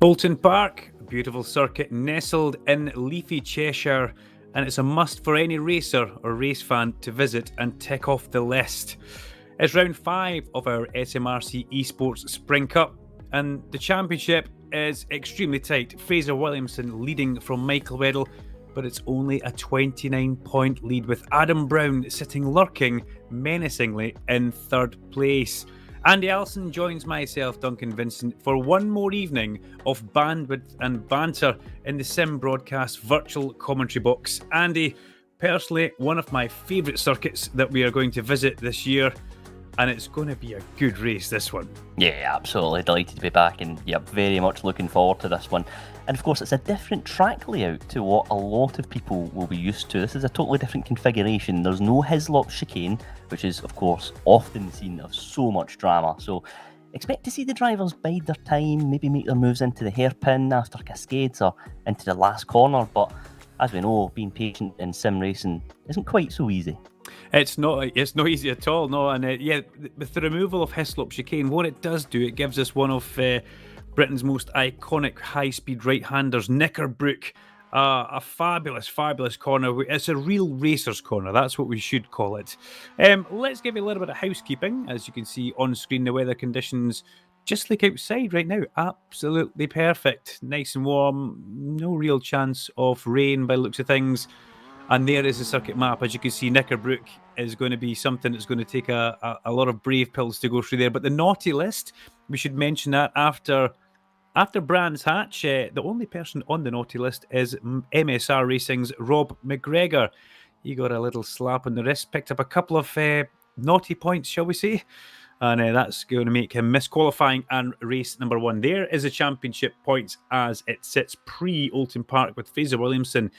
Oulton Park, a beautiful circuit nestled in leafy Cheshire, and it's a must for any racer or race fan to visit and tick off the list. It's round 5 of our SMRC eSports Spring Cup, and the championship is extremely tight. Fraser Williamson leading from Michael Weddle, but it's only a 29-point lead with Adam Brown sitting lurking menacingly in third place. Andy Alston joins myself, Duncan, Vincent, for one more evening of bandwidth and banter in the Sim Broadcast virtual commentary box. Andy, personally, one of my favourite circuits that we are going to visit this year, and it's going to be a good race, this one. Yeah, absolutely delighted to be back, and very much looking forward to this one. And of course, it's a different track layout to what a lot of people will be used to. This is a totally different configuration. There's no Hislop chicane, which is, of course, often the scene of so much drama. So expect to see the drivers bide their time, maybe make their moves into the hairpin after cascades or into the last corner. But as we know, being patient in sim racing isn't quite so easy. It's not easy at all, no. And with the removal of Hislop chicane, what it does do, it gives us one of Britain's most iconic high-speed right-handers, Knickerbrook. A fabulous corner. It's a real racer's corner. That's what we should call it. Let's give you a little bit of housekeeping. As you can see on screen, the weather conditions just like outside right now. Absolutely perfect. Nice and warm. No real chance of rain by the looks of things. And there is the circuit map. As you can see, Knickerbrook is going to be something that's going to take a lot of brave pills to go through there. But the naughty list, we should mention that after Brands Hatch, the only person on the naughty list is MSR Racing's Rob McGregor. He got a little slap on the wrist, picked up a couple of naughty points, shall we say, and that's going to make him miss qualifying and race number 1. There is the championship points as it sits pre-Oulton Park with Fraser Williamson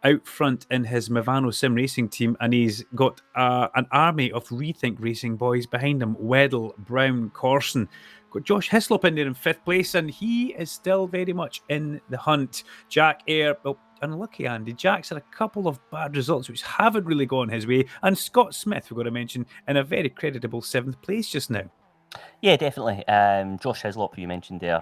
out front in his Movano Sim Racing team, and he's got an army of Rethink Racing boys behind him. Weddle, Brown, Corson. Got Josh Hislop in there in 5th place, and he is still very much in the hunt. Jack Eyre, well, unlucky Andy. Jack's had a couple of bad results which haven't really gone his way, and Scott Smith, we've got to mention, in a very creditable 7th place just now. Yeah, definitely. Josh Hislop, who you mentioned there,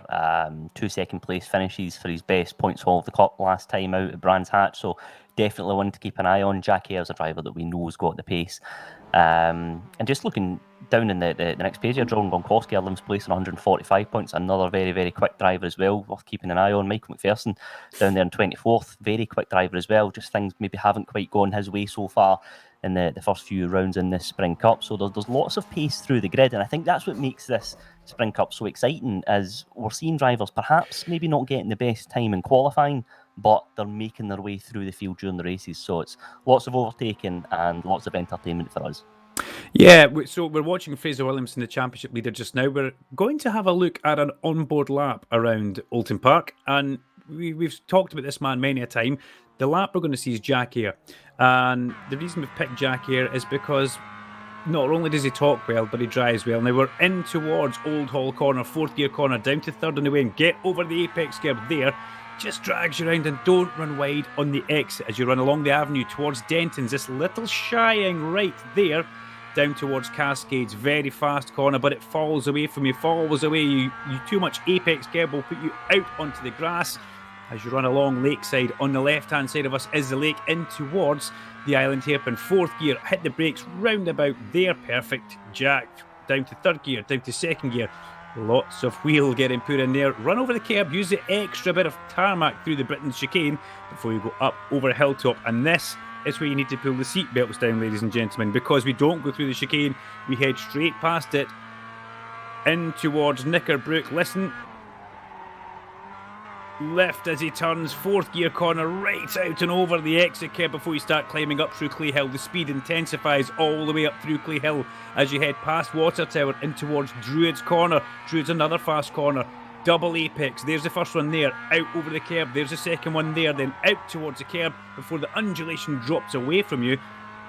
2 second place finishes for his best points haul of the Cup last time out at Brands Hatch, so definitely one to keep an eye on. Jack Eyre's a driver that we know has got the pace. And just looking down in the next page here, Jordan Gronkowski, 11th place on 145 points, another very, very quick driver as well, worth keeping an eye on. Michael McPherson down there in 24th, very quick driver as well, just things maybe haven't quite gone his way so far in the first few rounds in this Spring Cup. So there's lots of pace through the grid, and I think that's what makes this Spring Cup so exciting, is we're seeing drivers perhaps maybe not getting the best time in qualifying, but they're making their way through the field during the races. So it's lots of overtaking and lots of entertainment for us. Yeah, so we're watching Fraser Williamson, the championship leader, just now. We're going to have a look at an onboard lap around Oulton Park, and we've talked about this man many a time. The lap we're going to see is Jack Eyre, and the reason we've picked Jack Eyre is because not only does he talk well, but he drives well. Now we're in towards Old Hall Corner, 4th gear corner, down to 3rd on the way, and get over the apex curb there. Just drags you around, and don't run wide on the exit as you run along the avenue towards Denton's. This little shying right there down towards Cascades. Very fast corner, but it falls away from you, falls away. You too much apex curb will put you out onto the grass as you run along Lakeside. On the left-hand side of us is the lake in towards the island hairpin. 4th gear, hit the brakes round about there. Perfect. Jack down to 3rd gear, down to 2nd gear. Lots of wheel getting put in there. Run over the curb, use the extra bit of tarmac through the Britain's chicane before you go up over a hilltop. And this is where you need to pull the seat belts down, ladies and gentlemen, because we don't go through the chicane. We head straight past it in towards Knickerbrook. Listen. Left as he turns, 4th gear corner, right out and over the exit curb before you start climbing up through Clay Hill. The speed intensifies all the way up through Clay Hill as you head past Water Tower in towards Druid's corner. Druid's another fast corner. Double apex. There's the first one there, out over the curb. There's the second one there, then out towards the curb before the undulation drops away from you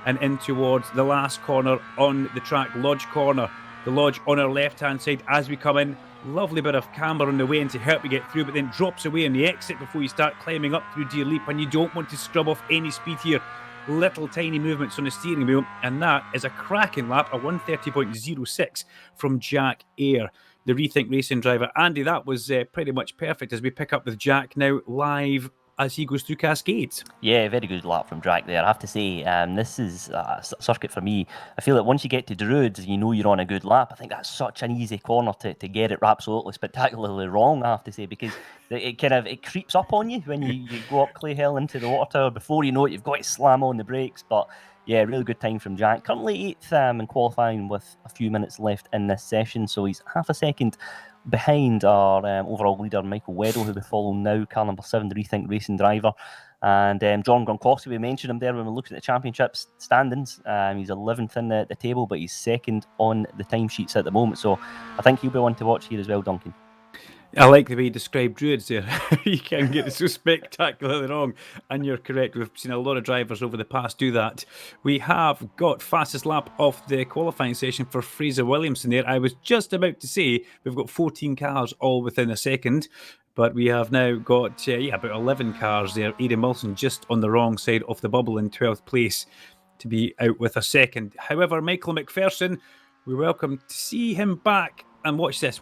and in towards the last corner on the track, Lodge corner. The Lodge on our left-hand side as we come in. Lovely bit of camber on the way in to help you get through, but then drops away on the exit before you start climbing up through Deer Leap, and you don't want to scrub off any speed here. Little tiny movements on the steering wheel, and that is a cracking lap, a 130.06 from Jack Eyre. the Rethink Racing driver. Andy, that was pretty much perfect as we pick up with Jack now live as he goes through Cascades. Yeah, very good lap from Jack there. I have to say, this is a circuit for me. I feel that once you get to Druids, you know you're on a good lap. I think that's such an easy corner to get it absolutely spectacularly wrong, I have to say, because it creeps up on you when you go up Clay Hill into the water tower. Before you know it, you've got to slam on the brakes. But yeah, really good time from Jack. Currently 8th in qualifying with a few minutes left in this session, so he's half a second behind our overall leader, Michael Weddle, who we follow now, car number 7, the Rethink Racing driver. And John Gronkowski, we mentioned him there when we looked at the championships standings. He's 11th in the table, but he's second on the timesheets at the moment. So I think he'll be one to watch here as well, Duncan. I like the way you described Druids there. You can get it so spectacularly wrong, and you're correct. We've seen a lot of drivers over the past do that. We have got fastest lap of the qualifying session for Fraser Williamson there. I was just about to say we've got 14 cars all within a second, but we have now got about 11 cars there. Aidan Wilson just on the wrong side of the bubble in 12th place to be out with a second. However, Michael McPherson, we're welcome to see him back. And watch this.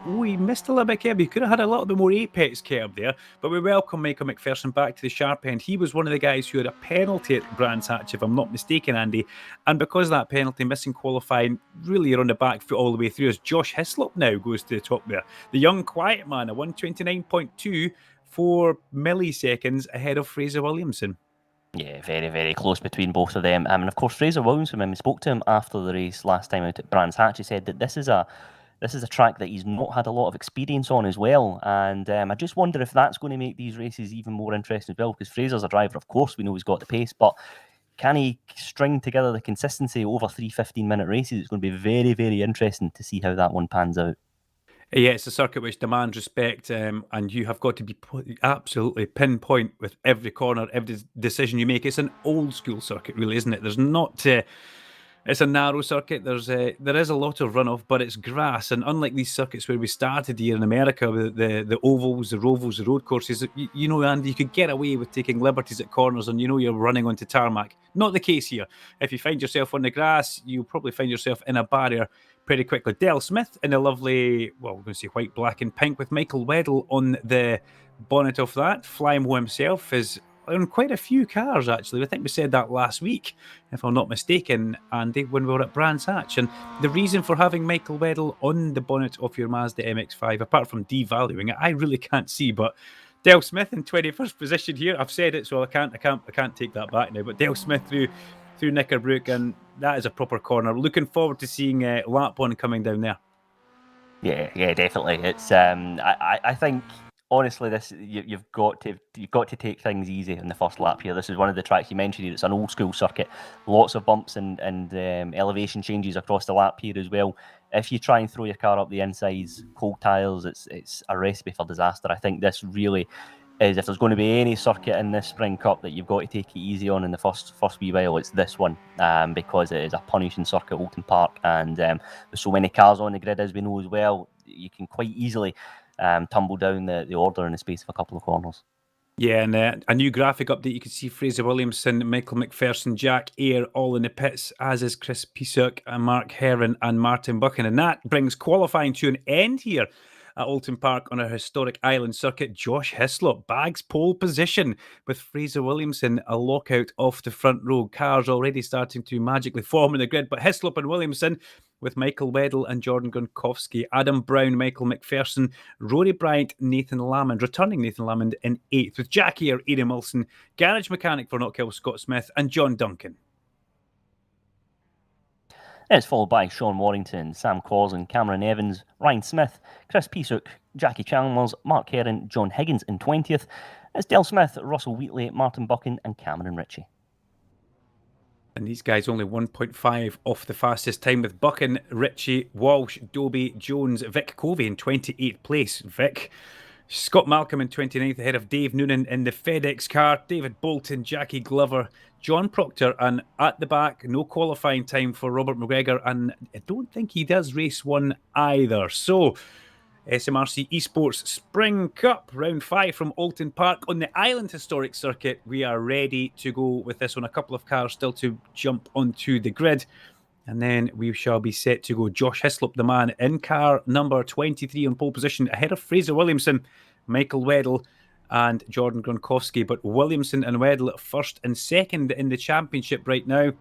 We missed a little bit, Kerb. We could have had a little bit more apex, Kerb, there. But we welcome Michael McPherson back to the sharp end. He was one of the guys who had a penalty at Brands Hatch, if I'm not mistaken, Andy. And because of that penalty, missing qualifying, really on the back foot all the way through, as Josh Hislop now goes to the top there. The young quiet man, a 129.2, 4 milliseconds ahead of Fraser Williamson. Yeah, very, very close between both of them. And of course, Fraser Williamson, when we spoke to him after the race last time out at Brands Hatch, he said that this is a track that he's not had a lot of experience on as well. And I just wonder if that's going to make these races even more interesting as well, because Fraser's a driver, of course, we know he's got the pace, but can he string together the consistency over 3 15-minute races? It's going to be very, very interesting to see how that one pans out. Yeah, it's a circuit which demands respect, and you have got to be absolutely pinpoint with every corner, every decision you make. It's an old school circuit, really, isn't it? There's not... It's a narrow circuit. There is a lot of runoff, but it's grass. And unlike these circuits where we started here in America, with the ovals, the rovals, the road courses, you know, Andy, you could get away with taking liberties at corners and you know you're running onto tarmac. Not the case here. If you find yourself on the grass, you'll probably find yourself in a barrier pretty quickly. Dale Smith in the lovely, well, we're going to say white, black and pink with Michael Weddle on the bonnet of that. Flymo himself is on quite a few cars, actually. I think we said that last week, if I'm not mistaken, Andy, when we were at Brands Hatch. And the reason for having Michael Weddle on the bonnet of your Mazda MX-5, apart from devaluing it, I really can't see. But Dale Smith in 21st position here. I've said it, so I can't take that back now. But Dale Smith through Knickerbrook, and that is a proper corner. Looking forward to seeing lap one coming down there. Yeah, definitely. It's I think, honestly, this you've got to take things easy in the first lap here. This is one of the tracks you mentioned here. It's an old school circuit, lots of bumps and elevation changes across the lap here as well. If you try and throw your car up the insides, cold tyres, it's a recipe for disaster. I think this really is, if there's going to be any circuit in this Spring Cup that you've got to take it easy on in the first wee while, it's this one, because it is a punishing circuit, Oulton Park, and with so many cars on the grid, as we know as well, you can quite easily tumble down the order in the space of a couple of corners. Yeah, and a new graphic update. You can see Fraser Williamson, Michael McPherson, Jack Ayre all in the pits, as is Chris Pisuk, and Mark Herron and Martin Buchan. And that brings qualifying to an end here at Oulton Park on a historic island circuit. Josh Hislop bags pole position with Fraser Williamson a lockout off the front row. Cars already starting to magically form in the grid, but Hislop and Williamson with Michael Weddle and Jordan Gronkowski, Adam Brown, Michael McPherson, Rory Bryant, Nathan Lamond, returning Nathan Lamond in 8th, with Jack Ayre, Aidan Wilson, garage mechanic for Knockhill, Scott Smith, and John Duncan. It's followed by Sean Warrington, Sam Corson, Cameron Evans, Ryan Smith, Chris Pisuk, Jackie Chalmers, Mark Herron, John Higgins in 20th. It's Dale Smith, Russell Wheatley, Martin Buchan, and Cameron Ritchie. And these guys only 1.5 off the fastest time, with Buchan, Ritchie, Walsh, Doby, Jones, Vic Covey in 28th place. Vic. Scott Malcolm in 29th, ahead of Dave Noonan in the FedEx car, David Bolton, Jackie Glover, John Proctor, and at the back, no qualifying time for Robert McGregor, and I don't think he does race one either. So, SMRC eSports Spring Cup, round 5 from Oulton Park on the Island Historic Circuit. We are ready to go with this one. A couple of cars still to jump onto the grid. And then we shall be set to go. Josh Hislop, the man in car number 23 on pole position, ahead of Fraser Williamson, Michael Weddle, and Jordan Gronkowski. But Williamson and Weddle first and second in the championship right now.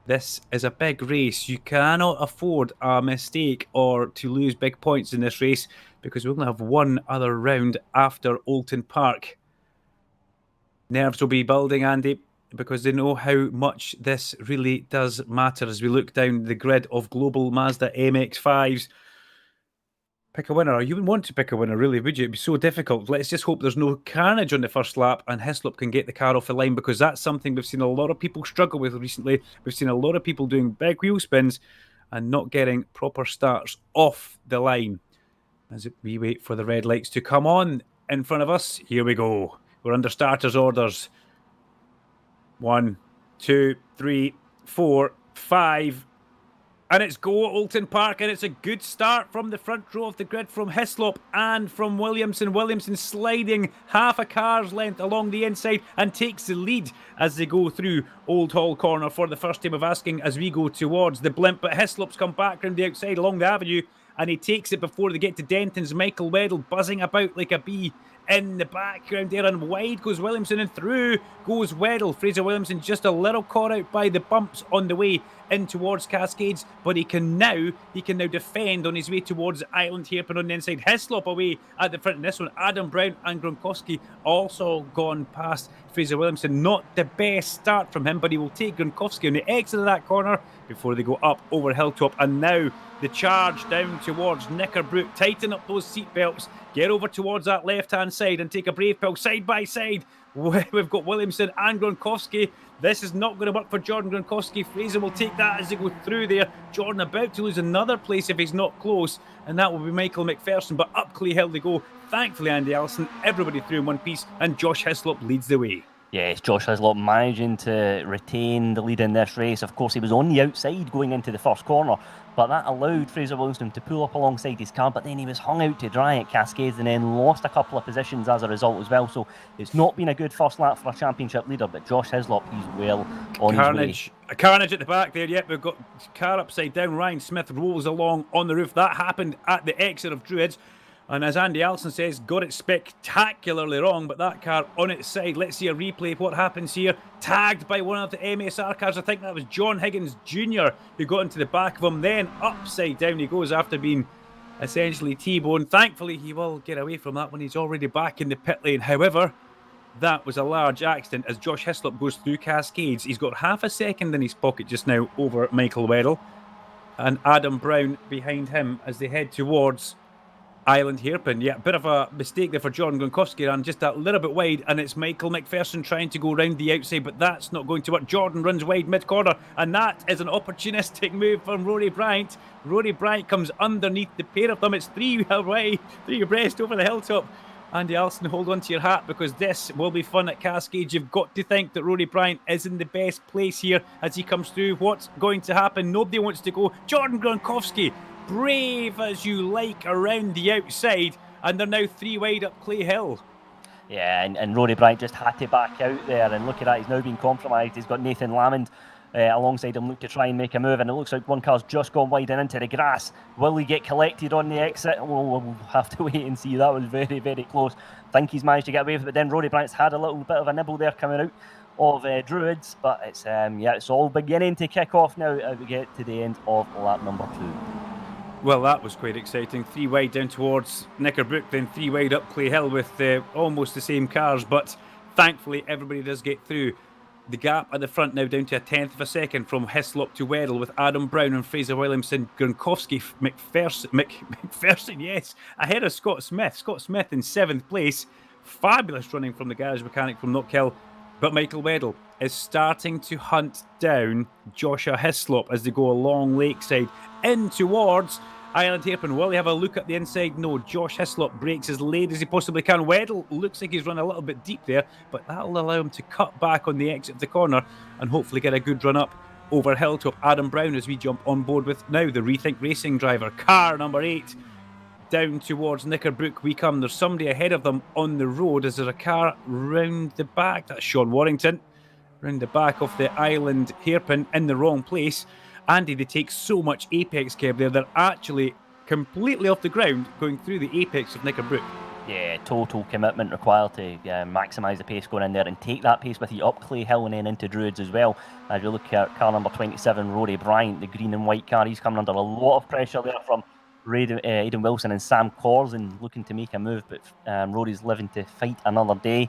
This is a big race. You cannot afford a mistake or to lose big points in this race, because we only have one other round after Oulton Park. Nerves will be building, Andy, because they know how much this really does matter as we look down the grid of Global Mazda MX-5s. Pick a winner. You wouldn't want to pick a winner, really, would you? It'd be so difficult. Let's just hope there's no carnage on the first lap and Hislop can get the car off the line, because that's something we've seen a lot of people struggle with recently. We've seen a lot of people doing big wheel spins and not getting proper starts off the line. As we wait for the red lights to come on in front of us, here we go. We're under starters orders. 1, 2, 3, 4, 5. And it's go at Oulton Park, and it's a good start from the front row of the grid from Hislop and from Williamson. Williamson sliding half a car's length along the inside and takes the lead as they go through Old Hall Corner for the first time of asking as we go towards the blimp. But Hislop's come back round the outside along the avenue, and he takes it before they get to Denton's. Michael Weddle buzzing about like a bee in the background there, and wide goes Williamson and through goes Weddle. Fraser Williamson just a little caught out by the bumps on the way in towards Cascades, but he can now defend on his way towards Island Hairpin on the inside. Hislop away at the front in this one. Adam Brown and Gronkowski also gone past Fraser Williamson. Not the best start from him, but he will take Gronkowski on the exit of that corner before they go up over Hilltop. And now the charge down towards Knickerbrook. Tighten up those seatbelts. Get over towards that left-hand side and take a brave pill side by side. We've got Williamson and Gronkowski. This is not going to work for Jordan Gronkowski. Fraser will take that as they go through there. Jordan about to lose another place if he's not close, and that will be Michael McPherson. But up Clay Hill they go. Thankfully, Andy Alston, everybody through in one piece, and Josh Hislop leads the way. Yes, Josh Hislop managing to retain the lead in this race. Of course, he was on the outside going into the first corner, but that allowed Fraser Williamson to pull up alongside his car, but then he was hung out to dry at Cascades and then lost a couple of positions as a result as well. So it's not been a good first lap for a championship leader, but Josh Hislop, he's well on his way. A carnage at the back there. Yep, we've got car upside down. Ryan Smith rolls along on the roof. That happened at the exit of Druids. And as Andy Alston says, got it spectacularly wrong, but that car on its side. Let's see a replay of what happens here. Tagged by one of the MSR cars. I think that was John Higgins Jr. who got into the back of him. Then upside down he goes after being essentially T-boned. Thankfully, he will get away from that when he's already back in the pit lane. However, that was a large accident as Josh Hislop goes through Cascades. He's got half a second in his pocket just now over Michael Weddle. And Adam Brown behind him as they head towards Island Hairpin. Yeah, a bit of a mistake there for Jordan Gronkowski, and just a little bit wide, and it's Michael McPherson trying to go round the outside, but that's not going to work. Jordan runs wide mid-corner, and that is an opportunistic move from Rory Bryant. Rory Bryant comes underneath the pair of them. It's three away, three abreast over the hilltop. Andy Alston, hold on to your hat, because this will be fun at Cascades. You've got to think that Rory Bryant is in the best place here as he comes through. What's going to happen? Nobody wants to go. Jordan Gronkowski, brave as you like around the outside, and they're now three wide up Clay Hill. Yeah, and Rory Bryant just had to back out there, and look at that, he's now been compromised. He's got Nathan Lamond alongside him, look to try and make a move, and it looks like one car's just gone wide and into the grass. Will he get collected on the exit? We'll have to wait and see. That was very, very close. I think he's managed to get away with it, but then Rory Bryant's had a little bit of a nibble there coming out of Druids, but it's it's all beginning to kick off now as we get to the end of lap number 2. Well, that was quite exciting. Three wide down towards Knickerbrook, then three wide up Clay Hill with almost the same cars, but thankfully everybody does get through. The gap at the front now down to a tenth of a second from Hislop to Weddle, with Adam Brown and Fraser Williamson, Gronkowski, McPherson, yes, ahead of Scott Smith. Scott Smith in 7th place. Fabulous running from the garage mechanic from Knockhill. But Michael Weddle is starting to hunt down Joshua Hislop as they go along Lakeside in towards Island Hairpin. Will he have a look at the inside? No. Josh Hislop brakes as late as he possibly can. Weddle looks like he's run a little bit deep there, but that'll allow him to cut back on the exit of the corner and hopefully get a good run up over Hilltop. Adam Brown as we jump on board with now the Rethink Racing driver, car number 8. Down towards Knickerbrook we come. There's somebody ahead of them on the road as there's a car round the back. That's Sean Warrington. Round the back of the Island Hairpin in the wrong place. Andy, they take so much apex curb there, they're actually completely off the ground going through the apex of Knickerbrook. Yeah, total commitment required to maximise the pace going in there and take that pace with you up Clay Hill and then into Druids as well. As you look at car number 27, Rory Bryant, the green and white car, he's coming under a lot of pressure there from Aidan Wilson and Sam Corson looking to make a move, but Rory's living to fight another day.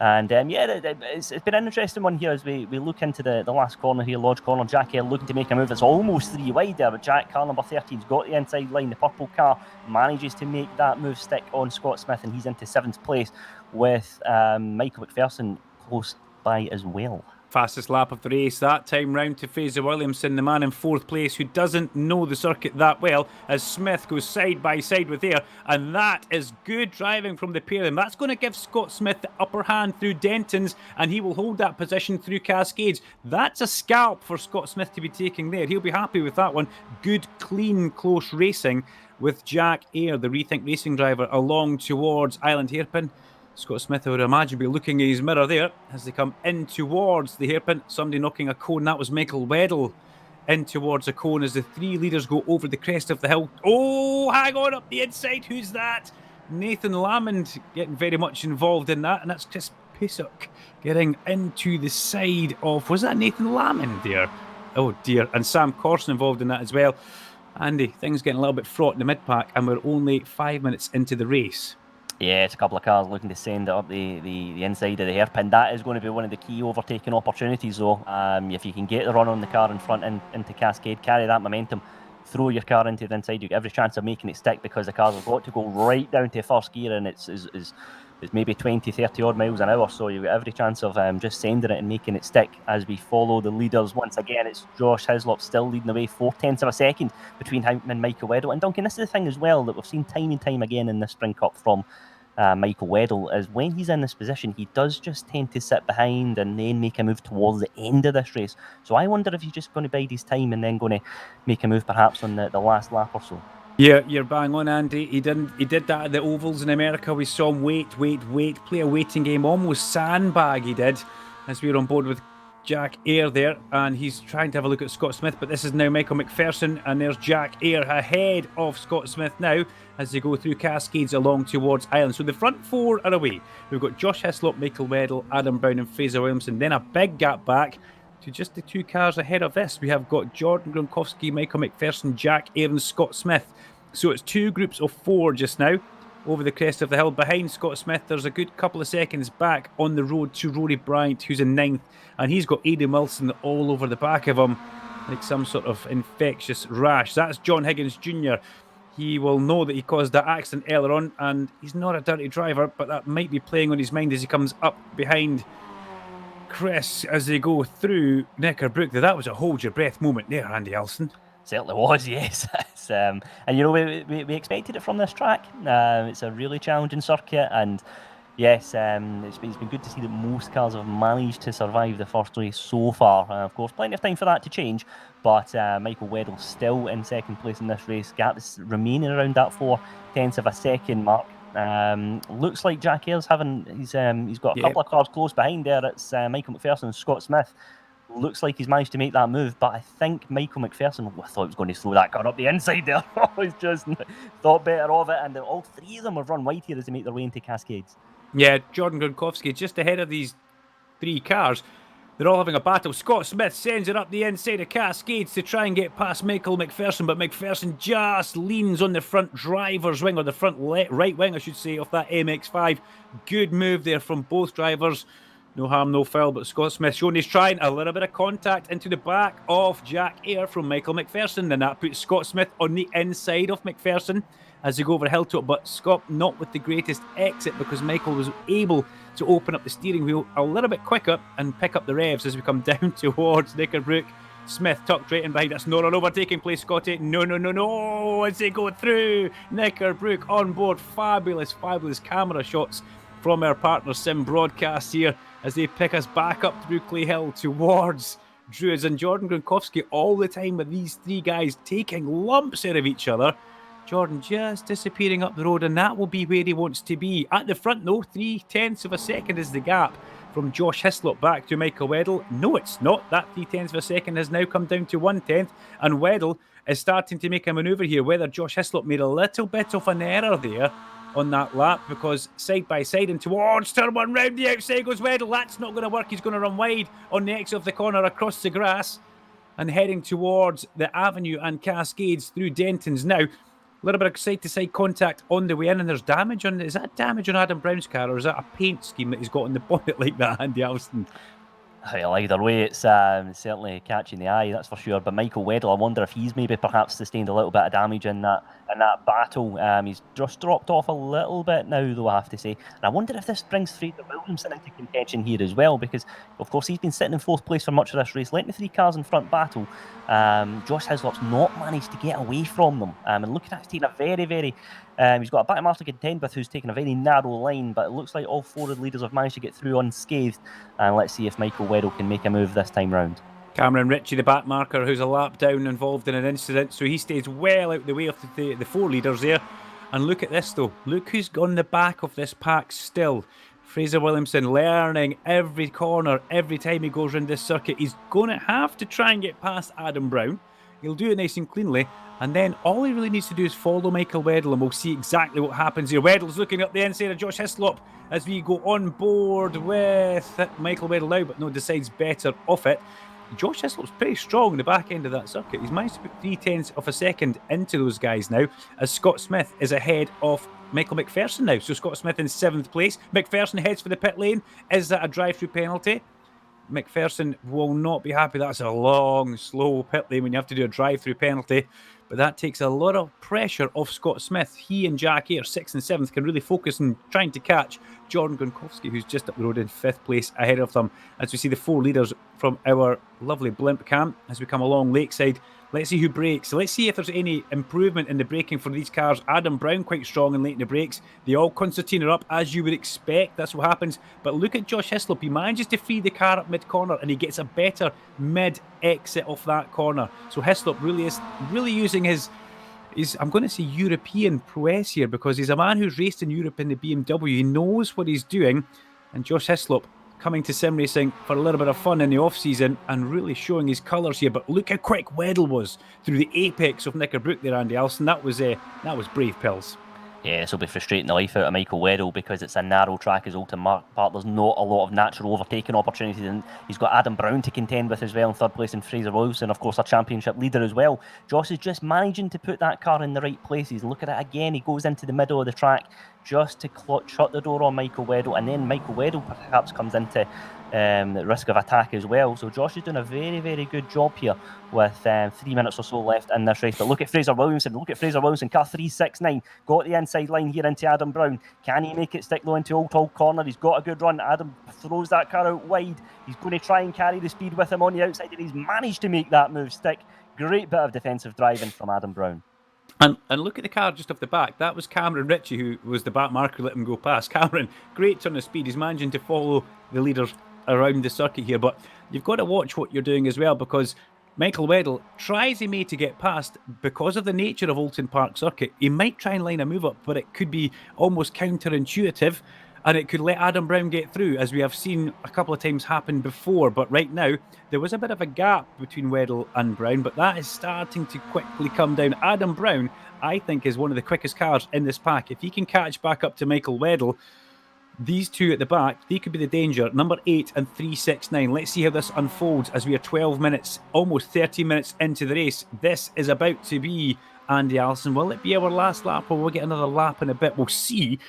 And it's been an interesting one here as we look into the last corner here, Lodge Corner. Jack Hare looking to make a move. It's almost 3 wide there, but Jack, car number 13's got the inside line. The purple car manages to make that move stick on Scott Smith, and he's into 7th place with Michael McPherson close by as well. Fastest lap of the race that time round to Fraser Williamson, the man in 4th place who doesn't know the circuit that well, as Smith goes side by side with Hare, and that is good driving from the pair of them. That's going to give Scott Smith the upper hand through Denton's, and he will hold that position through Cascades. That's a scalp for Scott Smith to be taking there. He'll be happy with that one. Good, clean, close racing with Jack Hare, the Rethink Racing driver, along towards Island Hairpin. Scott Smith, I would imagine, be looking at his mirror there as they come in towards the hairpin. Somebody knocking a cone. That was Michael Weddle in towards a cone as the 3 leaders go over the crest of the hill. Oh, hang on up the inside. Who's that? Nathan Lamond getting very much involved in that. And that's Chris Pisuk getting into the side of... Was that Nathan Lamond there? Oh, dear. And Sam Corson involved in that as well. Andy, things getting a little bit fraught in the mid-pack, and we're only 5 minutes into the race. Yeah, it's a couple of cars looking to send it up the inside of the hairpin. That is going to be one of the key overtaking opportunities, though. If you can get the run on the car in front into Cascade, carry that momentum, throw your car into the inside, you get every chance of making it stick, because the cars have got to go right down to 1st gear, and it's maybe 20, 30 odd miles an hour, so you've got every chance of just sending it and making it stick as we follow the leaders. Once again, it's Josh Hislop still leading the way, 4/10 of a second between him and Michael Weddle. And Duncan, this is the thing as well that we've seen time and time again in the Spring Cup from Michael Weddle, is when he's in this position, he does just tend to sit behind and then make a move towards the end of this race. So I wonder if he's just going to bide his time and then going to make a move perhaps on the last lap or so. Yeah, you're bang on, Andy. He did that at the ovals in America. We saw him wait, play a waiting game, almost sandbag he did, as we were on board with Jack Hare there, and he's trying to have a look at Scott Smith, but this is now Michael McPherson, and there's Jack Hare ahead of Scott Smith now as they go through Cascades along towards Island. So the front 4 are away. We've got Josh Hislop, Michael Weddle, Adam Brown and Fraser Williamson, then a big gap back to just the 2 cars ahead of this. We have got Jordan Gronkowski, Michael McPherson, Jack Hare and Scott Smith. So it's 2 groups of 4 just now over the crest of the hill. Behind Scott Smith, there's a good couple of seconds back on the road to Rory Bryant, who's in 9th, and he's got Aidan Wilson all over the back of him like some sort of infectious rash. That's John Higgins Jr. He will know that he caused that accident earlier on, and he's not a dirty driver, but that might be playing on his mind as he comes up behind Chris as they go through Knickerbrook. That was a hold your breath moment there, Andy Alston. Certainly was, yes. And you know, we expected it from this track. It's a really challenging circuit, and yes, it's been good to see that most cars have managed to survive the first race so far. Of course, plenty of time for that to change, but Michael Weddle still in 2nd place in this race. Gap is remaining around that 4/10 of a second mark. Looks like Jack Hare's he's got a couple of cars close behind there. It's Michael McPherson and Scott Smith. Looks like he's managed to make that move, but I think Michael McPherson, I thought he was going to throw that car up the inside there. He's just thought better of it, and all 3 of them have run wide here as they make their way into Cascades. Yeah, Jordan Gronkowski just ahead of these 3 cars. They're all having a battle. Scott Smith sends it up the inside of Cascades to try and get past Michael McPherson, but McPherson just leans on the front driver's wing, or the front right wing, I should say, of that MX-5. Good move there from both drivers. No harm, no foul, but Scott Smith showing he's trying a little bit of contact into the back of Jack Hare from Michael McPherson. Then that puts Scott Smith on the inside of McPherson as they go over Hilltop, but Scott not with the greatest exit because Michael was able to open up the steering wheel a little bit quicker and pick up the revs as we come down towards Knickerbrook. Smith tucked right in behind. That's not an overtaking place, Scotty. No, as they go through Knickerbrook on board. Fabulous camera shots from our partner Sim Broadcast here as they pick us back up through Clay Hill towards Druids, and Jordan Gronkowski all the time with these 3 guys taking lumps out of each other. Jordan just disappearing up the road, and that will be where he wants to be. At the front though, 3/10 of a second is the gap from Josh Hislop back to Michael Weddle. No, it's not. That 3/10 of a second has now come down to 1/10, and Weddle is starting to make a manoeuvre here. Whether Josh Hislop made a little bit of an error there on that lap, because side by side and towards turn one, round the outside goes Weddle. That's not going to work. He's going to run wide on the exit of the corner across the grass and heading towards the Avenue and Cascades through Denton's now. A little bit of side-to-side contact on the way in, and there's damage on... Is that damage on Adam Brown's car, or is that a paint scheme that he's got on the bonnet like that, Andy Alston? Well, either way, it's certainly catching the eye, that's for sure. But Michael Weddle, I wonder if he's maybe perhaps sustained a little bit of damage in that battle. He's just dropped off a little bit now, though, I have to say. And I wonder if this brings Fraser Williamson into contention here as well, because, of course, he's been sitting in fourth place for much of this race. Letting the 3 cars in front battle, Josh Hislop's not managed to get away from them. And looking at it, he's taking a very, very... he's got a back mark to contend with, who's taken a very narrow line, but it looks like all 4 of the leaders have managed to get through unscathed. And let's see if Michael Weddle can make a move this time round. Cameron Ritchie, the back marker, who's a lap down, involved in an incident, so he stays well out the way of the 4 leaders there. And look at this, though. Look who's on the back of this pack still. Fraser Williamson learning every corner, every time he goes around this circuit. He's going to have to try and get past Adam Brown. He'll do it nice and cleanly, and then all he really needs to do is follow Michael Weddle, and we'll see exactly what happens here. Weddle's looking up the inside of Josh Hislop as we go on board with Michael Weddle now, but no, decides better off it. Josh Hislop's pretty strong in the back end of that circuit. He's managed to put 3/10 of a second into those guys now, as Scott Smith is ahead of Michael McPherson now. So Scott Smith in 7th place. McPherson heads for the pit lane. Is that a drive-through penalty? McPherson will not be happy. That's a long, slow pit lane when you have to do a drive-through penalty. But that takes a lot of pressure off Scott Smith. He and Jack Ayre, 6th and 7th, can really focus on trying to catch Jordan Gronkowski, who's just up the road in 5th place ahead of them. As we see the 4 leaders from our lovely blimp camp as we come along Lakeside. Let's see who brakes. Let's see if there's any improvement in the braking for these cars. Adam Brown quite strong and late in the brakes. They all concertina up, as you would expect. That's what happens. But look at Josh Hislop. He manages to free the car up mid-corner, and he gets a better mid-exit off that corner. So Hislop really is using his I'm going to say European prowess here, because he's a man who's raced in Europe in the BMW. He knows what he's doing. And Josh Hislop coming to sim racing for a little bit of fun in the off-season and really showing his colours here. But look how quick Weddle was through the apex of Knickerbrook there, Andy Alston. That was brave pills. Yeah, this will be frustrating the life out of Michael Weddle, because it's a narrow track as Oulton Park. There's not a lot of natural overtaking opportunities, and he's got Adam Brown to contend with as well in 3rd place, and Fraser Wilson, of course, a championship leader as well. Josh is just managing to put that car in the right places. Look at it again. He goes into the middle of the track just to shut the door on Michael Weddle, and then Michael Weddle perhaps comes into the risk of attack as well. So Josh is doing a very, very good job here with 3 minutes or so left in this race. But look at Fraser Williamson. Car 369 got the inside line here into Adam Brown. Can he make it stick though into Old Hull corner? He's got a good run. Adam throws that car out wide. He's going to try and carry the speed with him on the outside, and he's managed to make that move stick. Great bit of defensive driving from Adam Brown. And look at the car just off the back. That was Cameron Ritchie, who was the back marker, let him go past. Cameron, great turn of speed. He's managing to follow the leaders around the circuit here. But you've got to watch what you're doing as well, because Michael Weddle tries he may to get past because of the nature of Oulton Park Circuit. He might try and line a move up, but it could be almost counterintuitive, and it could let Adam Brown get through, as we have seen a couple of times happen before. But right now, there was a bit of a gap between Weddle and Brown, but that is starting to quickly come down. Adam Brown, I think, is one of the quickest cars in this pack. If he can catch back up to Michael Weddle, these 2 at the back, they could be the danger. Number 8 and 369. Let's see how this unfolds as we are 12 minutes, almost 30 minutes into the race. This is about to be Andy Alston. Will it be our last lap, or we'll get another lap in a bit? We'll see.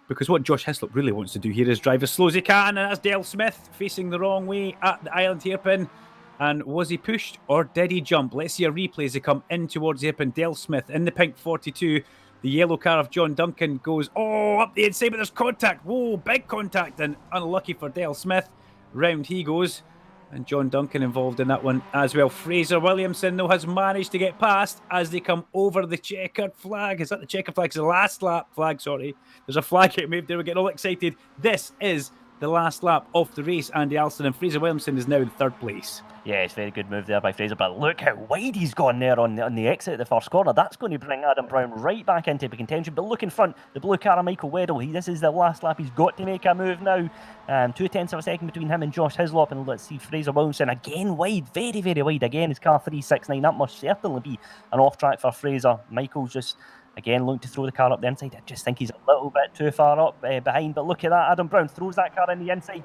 Because what Josh Hislop really wants to do here is drive as slow as he can, and that's Dale Smith facing the wrong way at the island hairpin. And was he pushed, or did he jump? Let's see a replay as they come in towards the hairpin. Dale Smith in the pink 42. The yellow car of John Duncan goes, up the inside, but there's contact. Whoa, big contact, and unlucky for Dale Smith. Round he goes. And John Duncan involved in that one as well. Fraser Williamson, though, has managed to get past as they come over the checkered flag. Is that the checkered flag? It's the last lap flag, sorry. There's a flag getting moved there. We're getting all excited. This is the last lap of the race, Andy Alston, and Fraser Williamson is now in third place. Yeah, it's a very good move there by Fraser, but look how wide he's gone there on the exit of the first corner. That's going to bring Adam Brown right back into contention. But look in front, the blue car of Michael Weddle. This is the last lap. He's got to make a move now. 0.2 of a second between him and Josh Hislop. And let's see, Fraser Williamson again wide, very, very wide again. His car 369. That must certainly be an off track for Fraser. Michael's just, again, looking to throw the car up the inside. I just think he's a little bit too far up behind. But look at that. Adam Brown throws that car in the inside.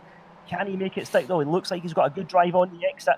Can he make it stick, though? It looks like he's got a good drive on the exit.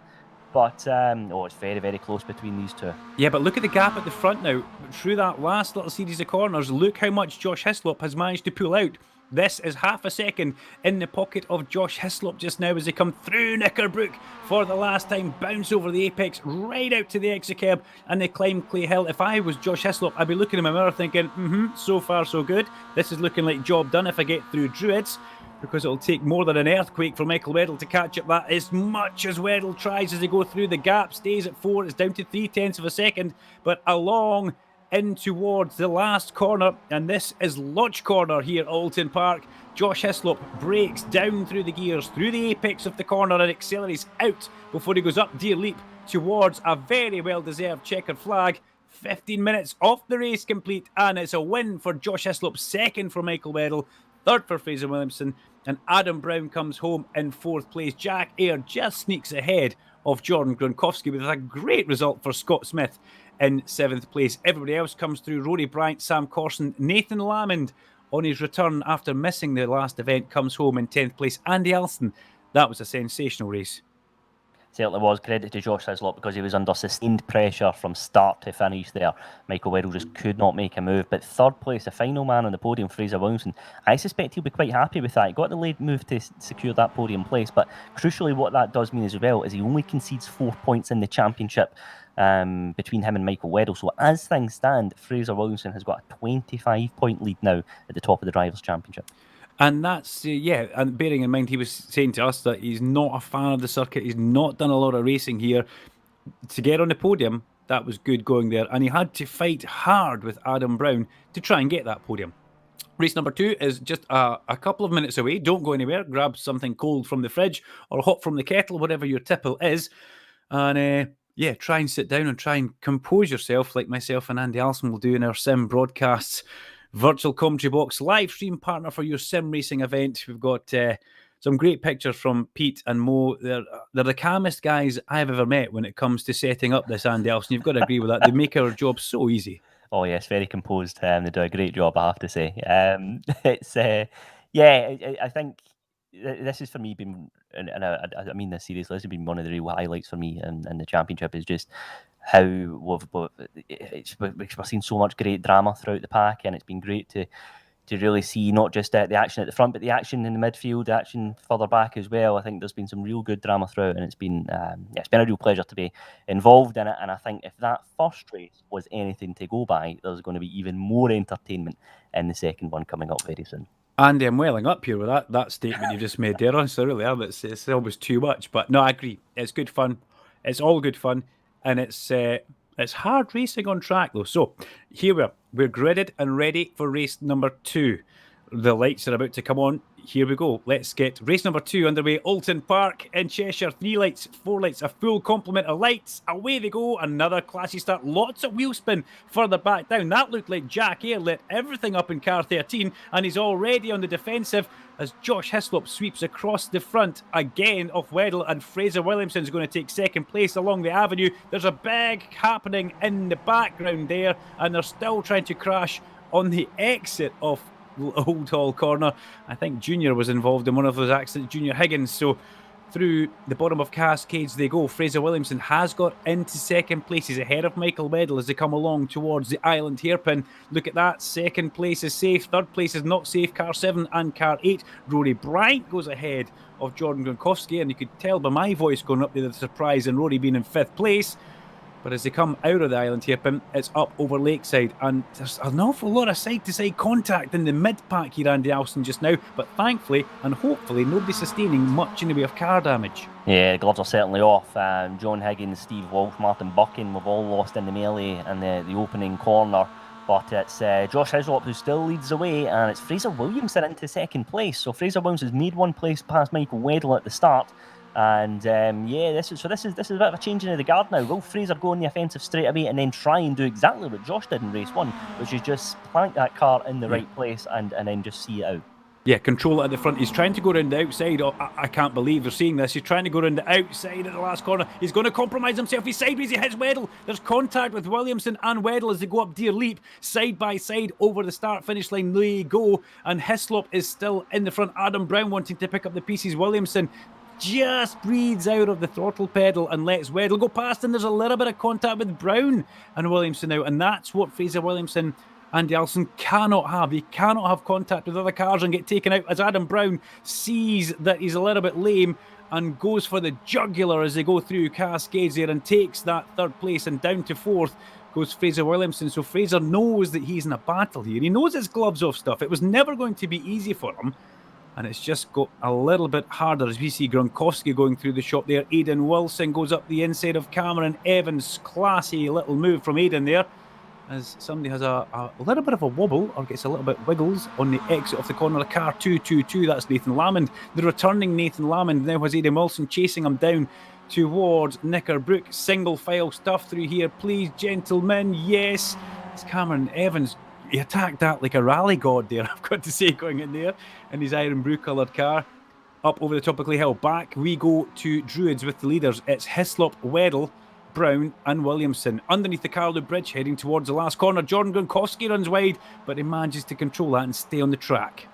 But, it's very, very close between these two. Yeah, but look at the gap at the front now. Through that last little series of corners, look how much Josh Hislop has managed to pull out. This is half a second in the pocket of Josh Hislop just now as they come through Knickerbrook for the last time, bounce over the apex, right out to the exit curb, and they climb Clay Hill. If I was Josh Hislop, I'd be looking in my mirror thinking, so far so good. This is looking like job done if I get through Druids, because it'll take more than an earthquake for Michael Weddle to catch up that as much as Weddle tries as they go through. The gap stays at 4. It's down to 0.3 of a second, but along in towards the last corner, and this is Lodge Corner here at Oulton Park. Josh Hislop breaks down through the gears, through the apex of the corner, and accelerates out before he goes up Deer Leap towards a very well-deserved checkered flag. 15 minutes off the race complete, and it's a win for Josh Hislop, second for Michael Weddle, third for Fraser Williamson, and Adam Brown comes home in fourth place. Jack Eyre just sneaks ahead of Jordan Gronkowski with a great result for Scott Smith in seventh place. Everybody else comes through. Rory Bryant, Sam Corson, Nathan Lamond on his return after missing the last event comes home in 10th place. Andy Alston, that was a sensational race. Certainly was. Credit to Josh Hislop because he was under sustained pressure from start to finish there. Michael Weddle just could not make a move. But third place, the final man on the podium, Fraser Williamson, I suspect he'll be quite happy with that. He got the late move to secure that podium place. But crucially, what that does mean as well is he only concedes 4 points in the championship between him and Michael Weddle. So as things stand, Fraser Williamson has got a 25-point lead now at the top of the Drivers' Championship. And that's, and bearing in mind he was saying to us that he's not a fan of the circuit, he's not done a lot of racing here. To get on the podium, that was good going there. And he had to fight hard with Adam Brown to try and get that podium. Race number 2 is just a couple of minutes away. Don't go anywhere. Grab something cold from the fridge or hot from the kettle, whatever your tipple is. And try and sit down and try and compose yourself like myself and Andy Alston will do in our sim broadcasts. Virtual commentary box, live stream partner for your sim racing event. We've got some great pictures from Pete and Mo. They're the calmest guys I've ever met when it comes to setting up this, Andy Alston. You've got to agree with that. They make our job so easy. Oh yes, very composed. They do a great job, I have to say. I think this has for me been, and I mean this seriously, this has been one of the real highlights for me in the championship, is just how we're seeing so much great drama throughout the pack, and it's been great to really see not just the action at the front, but the action in the midfield, the action further back as well. I think there's been some real good drama throughout, and it's been a real pleasure to be involved in it. And I think if that first race was anything to go by, there's going to be even more entertainment in the second one coming up very soon. Andy, I'm welling up here with that statement you just made there. Honestly, I really am. It's almost too much, but no, I agree. It's good fun. It's all good fun. And it's hard racing on track, though. So here we are. We're gridded and ready for race number 2. The lights are about to come on. Here we go. Let's get race number 2 underway. Oulton Park in Cheshire. 3 lights, 4 lights, a full complement of lights. Away they go. Another classy start. Lots of wheel spin further back down. That looked like Jack Eyre lit everything up in car 13, and he's already on the defensive as Josh Hislop sweeps across the front again of Weddle, and Fraser Williamson's going to take second place along the avenue. There's a big happening in the background there, and they're still trying to crash on the exit of Old Hall Corner. I think Junior was involved in one of those accidents, Junior Higgins. So through the bottom of Cascades they go. Fraser Williamson has got into second place. He's ahead of Michael Weddle as they come along towards the island hairpin. Look at that. Second place is safe. Third place is not safe. Car 7 and car 8. Rory Bryant goes ahead of Jordan Gronkowski, and you could tell by my voice going up there the surprise in Rory being in 5th place. But as they come out of the island hairpin, it's up over Lakeside, and there's an awful lot of side-to-side contact in the mid-pack here, Andy Alston, just now. But thankfully, and hopefully, nobody's sustaining much in the way of car damage. Yeah, gloves are certainly off. John Higgins, Steve Walsh, Martin Buchan, we've all lost in the melee and the opening corner. But it's Josh Hislop who still leads the way, and it's Fraser Williamson into second place. So Fraser Williamson's made one place past Michael Weddle at the start. And this is a bit of a changing of the guard now. Will Fraser go on the offensive straight away and then try and do exactly what Josh did in race 1, which is just plank that car in the right place and then just see it out? Yeah, control it at the front. He's trying to go around the outside. Oh, I can't believe they're seeing this. He's trying to go around the outside at the last corner. He's going to compromise himself. He's sideways. He hits Weddle. There's contact with Williamson and Weddle as they go up Deer Leap, side by side over the start-finish line. They go. And Hislop is still in the front. Adam Brown wanting to pick up the pieces. Williamson just breathes out of the throttle pedal and lets Weddle go past. And there's a little bit of contact with Brown and Williamson now. And that's what Fraser Williamson and Alston cannot have. He cannot have contact with other cars and get taken out as Adam Brown sees that he's a little bit lame and goes for the jugular as they go through Cascades there and takes that third place, and down to fourth goes Fraser Williamson. So Fraser knows that he's in a battle here. He knows it's gloves off stuff. It was never going to be easy for him, and it's just got a little bit harder as we see Gronkowski going through the shop there. Aidan Wilson goes up the inside of Cameron Evans. Classy little move from Aidan there, as somebody has a little bit of a wobble or gets a little bit wiggles on the exit of the corner. A car 222, that's Nathan Lamond. The returning Nathan Lamond now has Aidan Wilson chasing him down towards Knickerbrook. Single file stuff through here, please, gentlemen. Yes, it's Cameron Evans. He attacked that like a rally god there, I've got to say, going in there in his iron blue coloured car. Up over the top of Clay Hill. Back we go to Druids with the leaders. It's Hislop, Weddle, Brown and Williamson. Underneath the Carlo Bridge, heading towards the last corner, Jordan Gronkowski runs wide, but he manages to control that and stay on the track.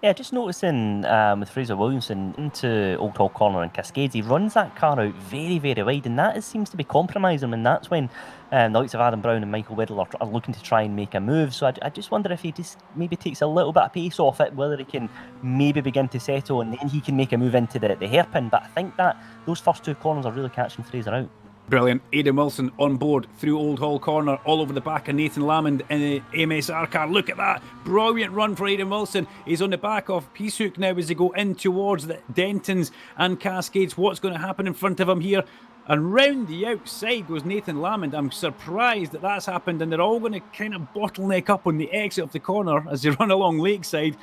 Yeah, just noticing with Fraser Williamson into Old Hall Corner and Cascades, he runs that car out very, very wide, and that seems to be compromising him, and that's when the likes of Adam Brown and Michael Weddle are looking to try and make a move. So I just wonder if he just maybe takes a little bit of pace off it, whether he can maybe begin to settle, and then he can make a move into the hairpin. But I think that those first two corners are really catching Fraser out. Brilliant. Aidan Wilson on board through Old Hall Corner, all over the back of Nathan Lamond in the MSR car. Look at that. Brilliant run for Aidan Wilson. He's on the back of Peacehook now as they go in towards the Dentons and Cascades. What's going to happen in front of him here? And round the outside goes Nathan Lamond. I'm surprised that that's happened, and they're all going to kind of bottleneck up on the exit of the corner as they run along Lakeside.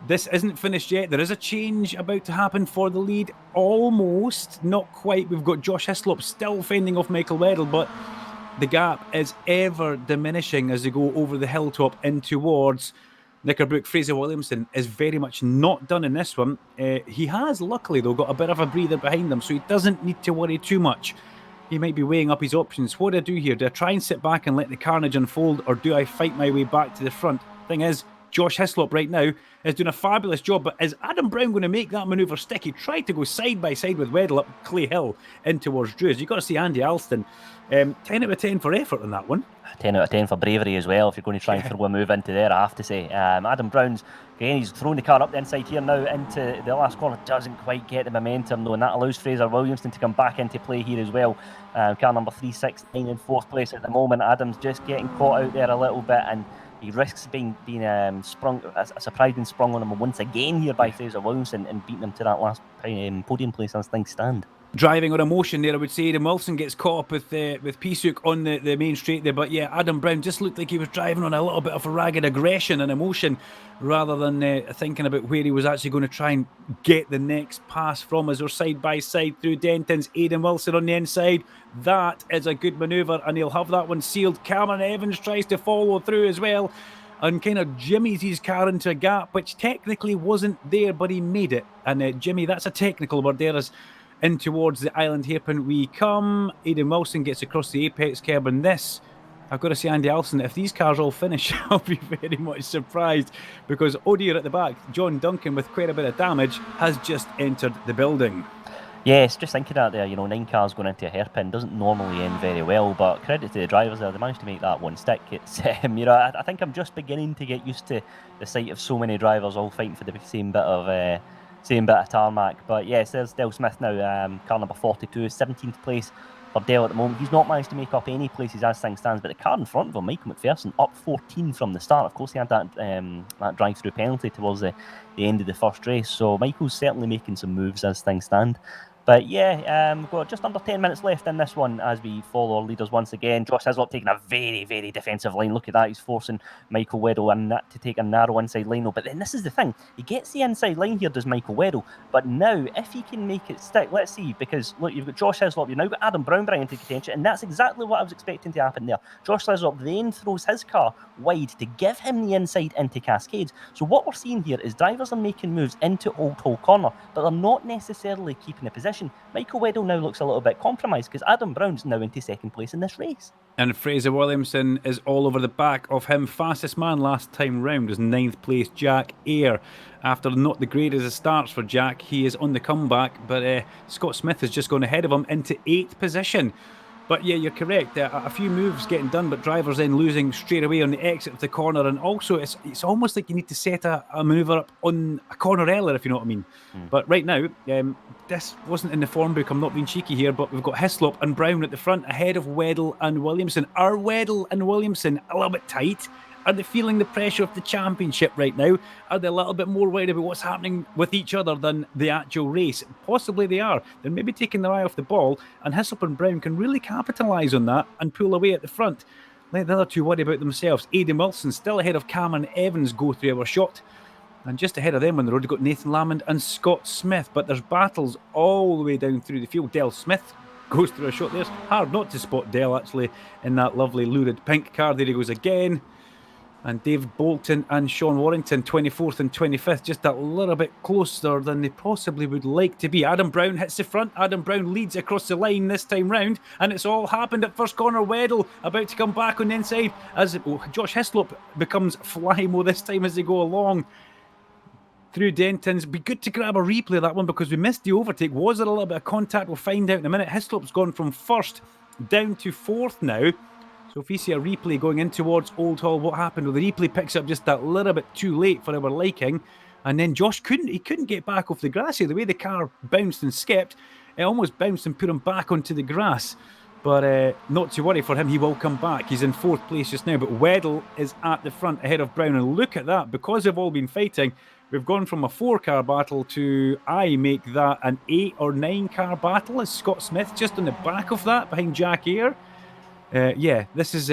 This isn't finished yet. There is a change about to happen for the lead. Almost, not quite. We've got Josh Hislop still fending off Michael Weddle, but the gap is ever diminishing as they go over the hilltop in towards Knickerbrook. Fraser Williamson is very much not done in this one. He has, luckily, though, got a bit of a breather behind him, so he doesn't need to worry too much. He might be weighing up his options. What do I do here? Do I try and sit back and let the carnage unfold, or do I fight my way back to the front? Thing is, Josh Hislop right now is doing a fabulous job, but is Adam Brown going to make that manoeuvre stick? He tried to go side by side with Weddle up Clay Hill in towards Druids. You've got to see Andy Alston. 10 out of 10 for effort on that one. 10 out of 10 for bravery as well, if you're going to try and throw a move into there, I have to say. Adam Brown's, again, he's throwing the car up the inside here now into the last corner. Doesn't quite get the momentum though, and that allows Fraser Williamson to come back into play here as well. Car number 369 in fourth place at the moment. Adam's just getting caught out there a little bit, and he risks being sprung, a surprise being sprung on him once again here by Fraser Williamson and beating him to that last podium place as things stand. Driving on emotion there, I would say. Adam Wilson gets caught up with Peacehook on the main straight there, but yeah, Adam Brown just looked like he was driving on a little bit of a ragged aggression and emotion rather than thinking about where he was actually going to try and get the next pass from as they're side by side through Denton's. Aidan Wilson on the inside. That is a good manoeuvre, and he'll have that one sealed. Cameron Evans tries to follow through as well and kind of jimmies his car into a gap, which technically wasn't there, but he made it. And Jimmy, that's a technical word there, as in towards the island hairpin we come. Aidan Wilson gets across the apex curb, and this, I've got to say, Andy Alston, if these cars all finish, I'll be very much surprised, because oh dear, at the back, John Duncan, with quite a bit of damage, has just entered the building. Yes, just thinking that there, 9 cars going into a hairpin doesn't normally end very well, but credit to the drivers there, they managed to make that one stick. It's, I think I'm just beginning to get used to the sight of so many drivers all fighting for the same bit of tarmac. But yes, there's Del Smith now, car number 42, 17th place for Del at the moment. He's not managed to make up any places as things stands, but the car in front of him, Michael McPherson, up 14 from the start. Of course, he had that drive-through penalty towards the end of the first race, so Michael's certainly making some moves as things stand. But yeah, we've got just under 10 minutes left in this one as we follow our leaders once again. Josh Hislop taking a very, very defensive line. Look at that. He's forcing Michael Weddle to take a narrow inside line. But then this is the thing. He gets the inside line here, does Michael Weddle. But now, if he can make it stick, let's see. Because, look, you've got Josh Hislop. You've now got Adam Brown bringing into contention. And that's exactly what I was expecting to happen there. Josh Hislop then throws his car wide to give him the inside into Cascades. So what we're seeing here is drivers are making moves into Old Hull Corner, but they're not necessarily keeping a position. Michael Weddle now looks a little bit compromised because Adam Brown's now into second place in this race. And Fraser Williamson is all over the back of him. Fastest man last time round was 9th place Jack Eyre. After not the greatest of starts for Jack, he is on the comeback, but Scott Smith has just gone ahead of him into 8th position. But yeah, you're correct. A few moves getting done, but drivers then losing straight away on the exit of the corner. And also, it's almost like you need to set a manoeuvre up on a corner earlier, if you know what I mean. But right now, this wasn't in the form book. I'm not being cheeky here, but we've got Hislop and Brown at the front, ahead of Weddle and Williamson. Are Weddle and Williamson a little bit tight? Are they feeling the pressure of the championship right now? Are they a little bit more worried about what's happening with each other than the actual race? Possibly they are. They're maybe taking their eye off the ball, and Hislop and Brown can really capitalise on that and pull away at the front. Let the other two worry about themselves. Aidan Wilson still ahead of Cameron Evans, go 3 hour shot. And just ahead of them on the road, you've got Nathan Lamond and Scott Smith. But there's battles all the way down through the field. Dale Smith goes through a shot there. It's hard not to spot Dale, actually, in that lovely lurid pink car. There he goes again. And Dave Bolton and Sean Warrington, 24th and 25th, just a little bit closer than they possibly would like to be. Adam Brown hits the front. Adam Brown leads across the line this time round. And it's all happened at first corner. Weddle about to come back on the inside as Josh Hislop becomes Flymo this time as they go along through Denton's. Be good to grab a replay of that one because we missed the overtake. Was there a little bit of contact? We'll find out in a minute. Hislop's gone from first down to fourth now. So if you see a replay going in towards Old Hull, what happened? Well, the replay picks up just that little bit too late for our liking. And then Josh couldn't get back off the grass here. The way the car bounced and skipped, it almost bounced and put him back onto the grass. But not to worry for him, he will come back. He's in 4th place just now, but Weddle is at the front ahead of Brown. And look at that, because they've all been fighting, we've gone from a 4-car battle to, I make that an 8 or 9-car battle as Scott Smith just on the back of that behind Jack Eyre. Yeah, this is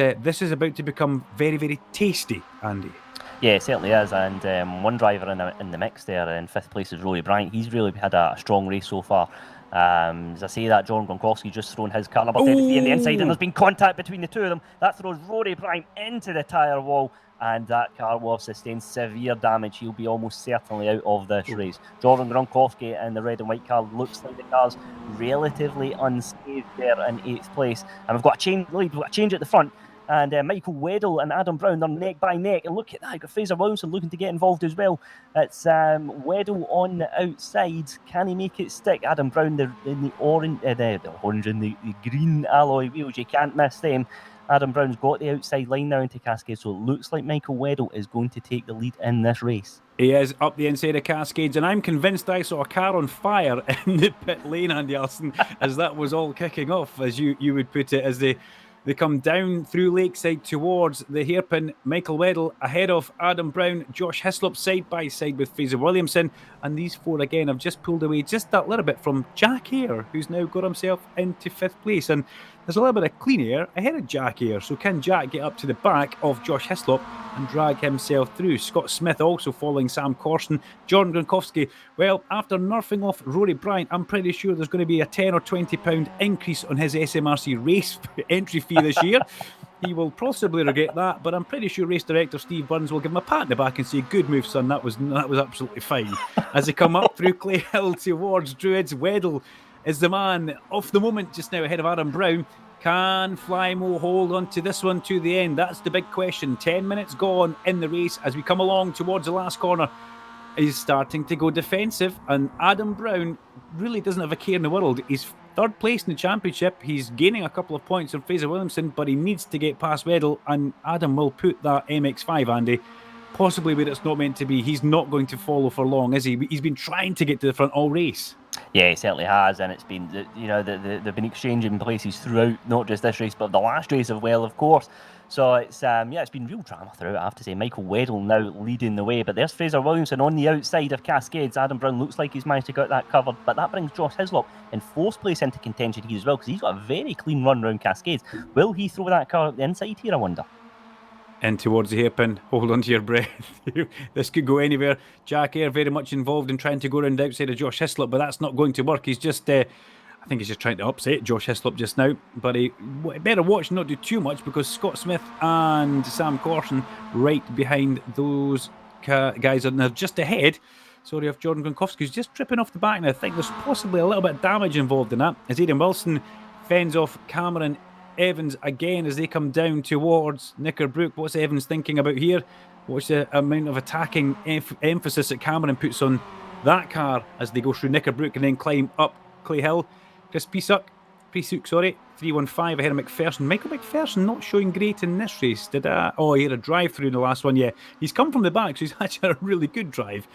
about to become very, very tasty, Andy. Yeah, it certainly is. And one driver in the mix there in 5th place is Rory Bryant. He's really had a strong race so far. As I say that, John Gronkowski just thrown his car number 33 in the inside, and there's been contact between the two of them. That throws Rory Bryant into the tyre wall, and that car will have sustained severe damage. He'll be almost certainly out of this race. Jordan Gronkowski in the red and white car looks like the car's relatively unscathed there in 8th place. And we've got a change at the front. And Michael Weddle and Adam Brown, they're neck by neck. And look at that, you've got Fraser Williamson looking to get involved as well. It's Weddle on the outside. Can he make it stick? Adam Brown in the orange and the green alloy wheels. You can't miss them. Adam Brown's got the outside line now into Cascades, so it looks like Michael Weddle is going to take the lead in this race. He is up the inside of Cascades, and I'm convinced I saw a car on fire in the pit lane, Andy Alston, as that was all kicking off, as you would put it, as they come down through Lakeside towards the hairpin. Michael Weddle ahead of Adam Brown, Josh Hislop side by side with Fraser Williamson, and these four again have just pulled away just that little bit from Jack Eyre, who's now got himself into 5th place. And there's a little bit of clean air ahead of Jack Eyre, so can Jack get up to the back of Josh Hislop and drag himself through? Scott Smith also following Sam Corson. Jordan Gronkowski, well, after nerfing off Rory Bryant, I'm pretty sure there's going to be a £10 or £20 increase on his SMRC race entry fee this year. He will possibly regret that, but I'm pretty sure race director Steve Burns will give him a pat in the back and say, "Good move, son, that was absolutely fine." As they come up through Clay Hill towards Druids, Weddle is the man of the moment just now ahead of Adam Brown. Can Flymo hold on to this one to the end? That's the big question. 10 minutes gone in the race as we come along towards the last corner. He's starting to go defensive, and Adam Brown really doesn't have a care in the world. He's 3rd place in the championship. He's gaining a couple of points on Fraser Williamson, but he needs to get past Weddle, and Adam will put that MX-5, Andy, possibly where it's not meant to be. He's not going to follow for long, is he? He's been trying to get to the front all race. Yeah, he certainly has, and it's been, they've been exchanging places throughout, not just this race, but the last race as well, of course. So it's it's been real drama throughout, I have to say. Michael Weddle now leading the way, but there's Fraser Williamson on the outside of Cascades. Adam Brown looks like he's managed to get that covered, but that brings Josh Hislop in 4th place into contention here as well, because he's got a very clean run round Cascades. Will he throw that car up the inside here, I wonder? In towards the hairpin, hold on to your breath. This could go anywhere. Jack Eyre very much involved in trying to go around the outside of Josh Hislop, but that's not going to work. He's just, I think he's just trying to upset Josh Hislop just now. But he better watch not do too much, because Scott Smith and Sam Corson right behind those guys, and they're just ahead. Sorry, of Jordan Gronkowski, who's just tripping off the back. And I think there's possibly a little bit of damage involved in that, as Aidan Wilson fends off Cameron Evans again as they come down towards Knickerbrook. What's Evans thinking about here? What's the amount of attacking emphasis that Cameron puts on that car as they go through Knickerbrook and then climb up Clay Hill? Chris Pesuk, 315 ahead of McPherson. Michael McPherson not showing great in this race. He had a drive-through in the last one. Yeah, he's come from the back, so he's actually had a really good drive.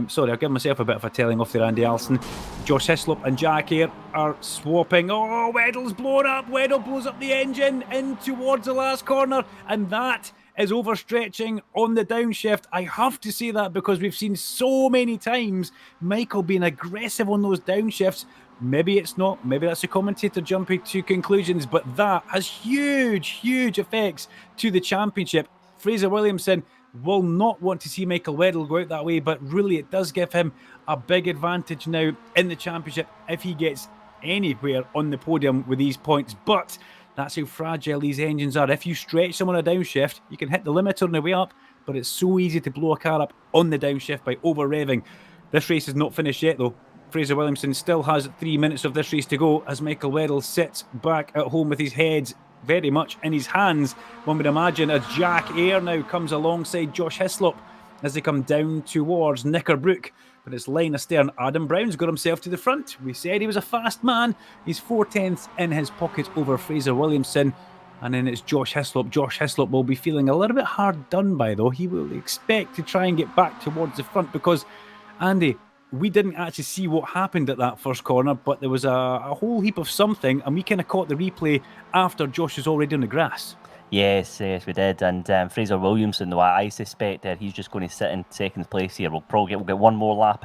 Sorry, I'll give myself a bit of a telling off there, Andy Alston. Josh Hislop and Jack Eyre are swapping. Oh, Weddle's blown up. Weddle blows up the engine in towards the last corner, and that is overstretching on the downshift. I have to say that because we've seen so many times Michael being aggressive on those downshifts. Maybe it's not. Maybe that's a commentator jumping to conclusions, but that has huge effects to the championship. Fraser Williamson will not want to see Michael Weddle go out that way, but really it does give him a big advantage now in the championship if he gets anywhere on the podium with these points. But that's how fragile these engines are. If you stretch them on a downshift, you can hit the limiter on the way up, but it's so easy to blow a car up on the downshift by over-revving. This race is not finished yet, though. Fraser Williamson still has 3 minutes of this race to go as Michael Weddle sits back at home with his head very much in his hands, one would imagine, as Jack Eyre now comes alongside Josh Hislop as they come down towards Knickerbrook. But it's line astern. Adam Brown's got himself to the front. We said he was a fast man. He's 4/10 in his pocket over Fraser Williamson. And then it's Josh Hislop. Josh Hislop will be feeling a little bit hard done by, though. He will expect to try and get back towards the front because, Andy, we didn't actually see what happened at that first corner, but there was a whole heap of something, and we kind of caught the replay after Josh was already on the grass. Yes, we did. And Fraser Williamson, though, I suspect that he's just going to sit in second place here. We'll get one more lap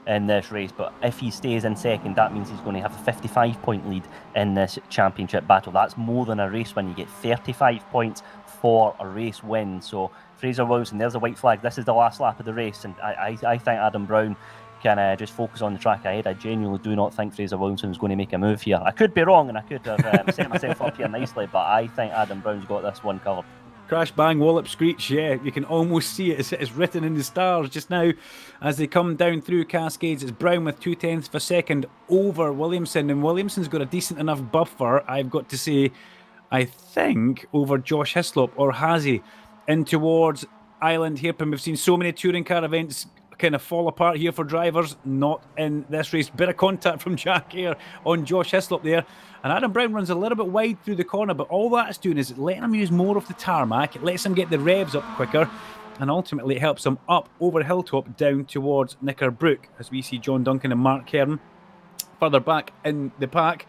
in this race, but if he stays in second, that means he's going to have a 55-point lead in this championship battle. That's more than a race win. You get 35 points for a race win. So Fraser Williamson, there's a white flag. This is the last lap of the race, and I think Adam Brown can just focus on the track ahead. I genuinely do not think Fraser Williamson is going to make a move here. I could be wrong, and I could have set myself up here nicely, but I think Adam Brown's got this one covered. Crash, bang, wallop, screech, yeah, you can almost see it. It's written in the stars just now as they come down through Cascades. It's Brown with 0.2 of a second over Williamson, and Williamson's got a decent enough buffer, I've got to say, I think, over Josh Hislop, or has he? In towards Island Hairpin. We've seen so many touring car events kind of fall apart here for drivers, not in this race. Bit of contact from Jack Eyre on Josh Hislop there, and Adam Brown runs a little bit wide through the corner, but all that's doing is letting him use more of the tarmac. It lets him get the revs up quicker, and ultimately it helps him up over Hilltop down towards Knickerbrook as we see John Duncan and Mark Hearn further back in the pack.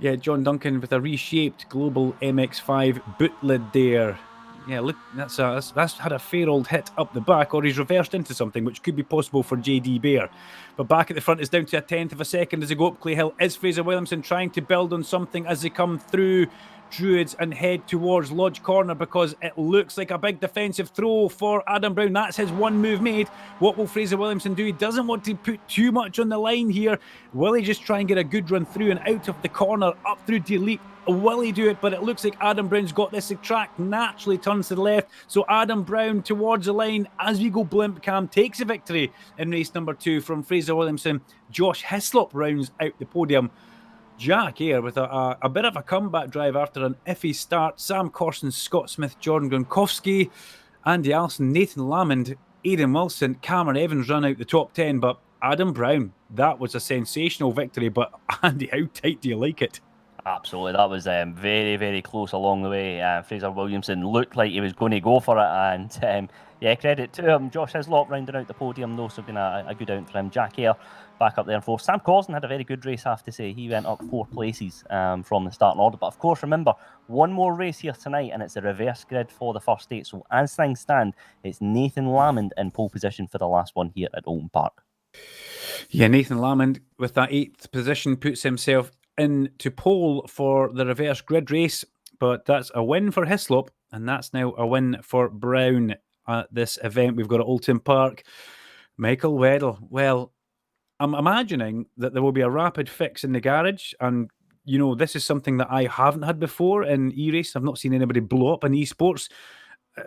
Yeah, John Duncan with a reshaped Global MX-5 boot lid there. Yeah, look, that's had a fair old hit up the back, or he's reversed into something, which could be possible for JD Bear. But back at the front is down to 0.1 of a second as they go up Clay Hill. Is Fraser Williamson trying to build on something as they come through Druids and head towards Lodge Corner, because it looks like a big defensive throw for Adam Brown. That's his one move made. What will Fraser Williamson do? He doesn't want to put too much on the line here. Will he just try and get a good run through and out of the corner, up through Delete? Will he do it? But it looks like Adam Brown's got this. The track naturally turns to the left. So Adam Brown towards the line as we go blimp cam takes a victory in race number 2 from Fraser Williamson. Josh Hislop rounds out the podium. Jack Eyre with a bit of a comeback drive after an iffy start. Sam Corson, Scott Smith, Jordan Gronkowski, Andy Alston, Nathan Lamond, Aidan Wilson, Cameron Evans run out the top 10. But Adam Brown, that was a sensational victory. But Andy, how tight do you like it? Absolutely, that was very, very close along the way. Fraser Williamson looked like he was going to go for it, and yeah, credit to him. Josh Hislop rounding out the podium, though, so been a good out for him. Jack Eyre back up there in fourth. Sam Cosden had a very good race, I have to say. He went up 4 places from the starting order. But of course, remember, one more race here tonight, and it's a reverse grid for the first 8. So as things stand, it's Nathan Lamond in pole position for the last one here at Oulton Park. Yeah, Nathan Lamond with that 8th position puts himself into pole for the reverse grid race. But that's a win for Hislop, and that's now a win for Brown at this event we've got at Oulton Park. Michael Weddle. Well, I'm imagining that there will be a rapid fix in the garage, and this is something that I haven't had before in e-race. I've not seen anybody blow up in eSports.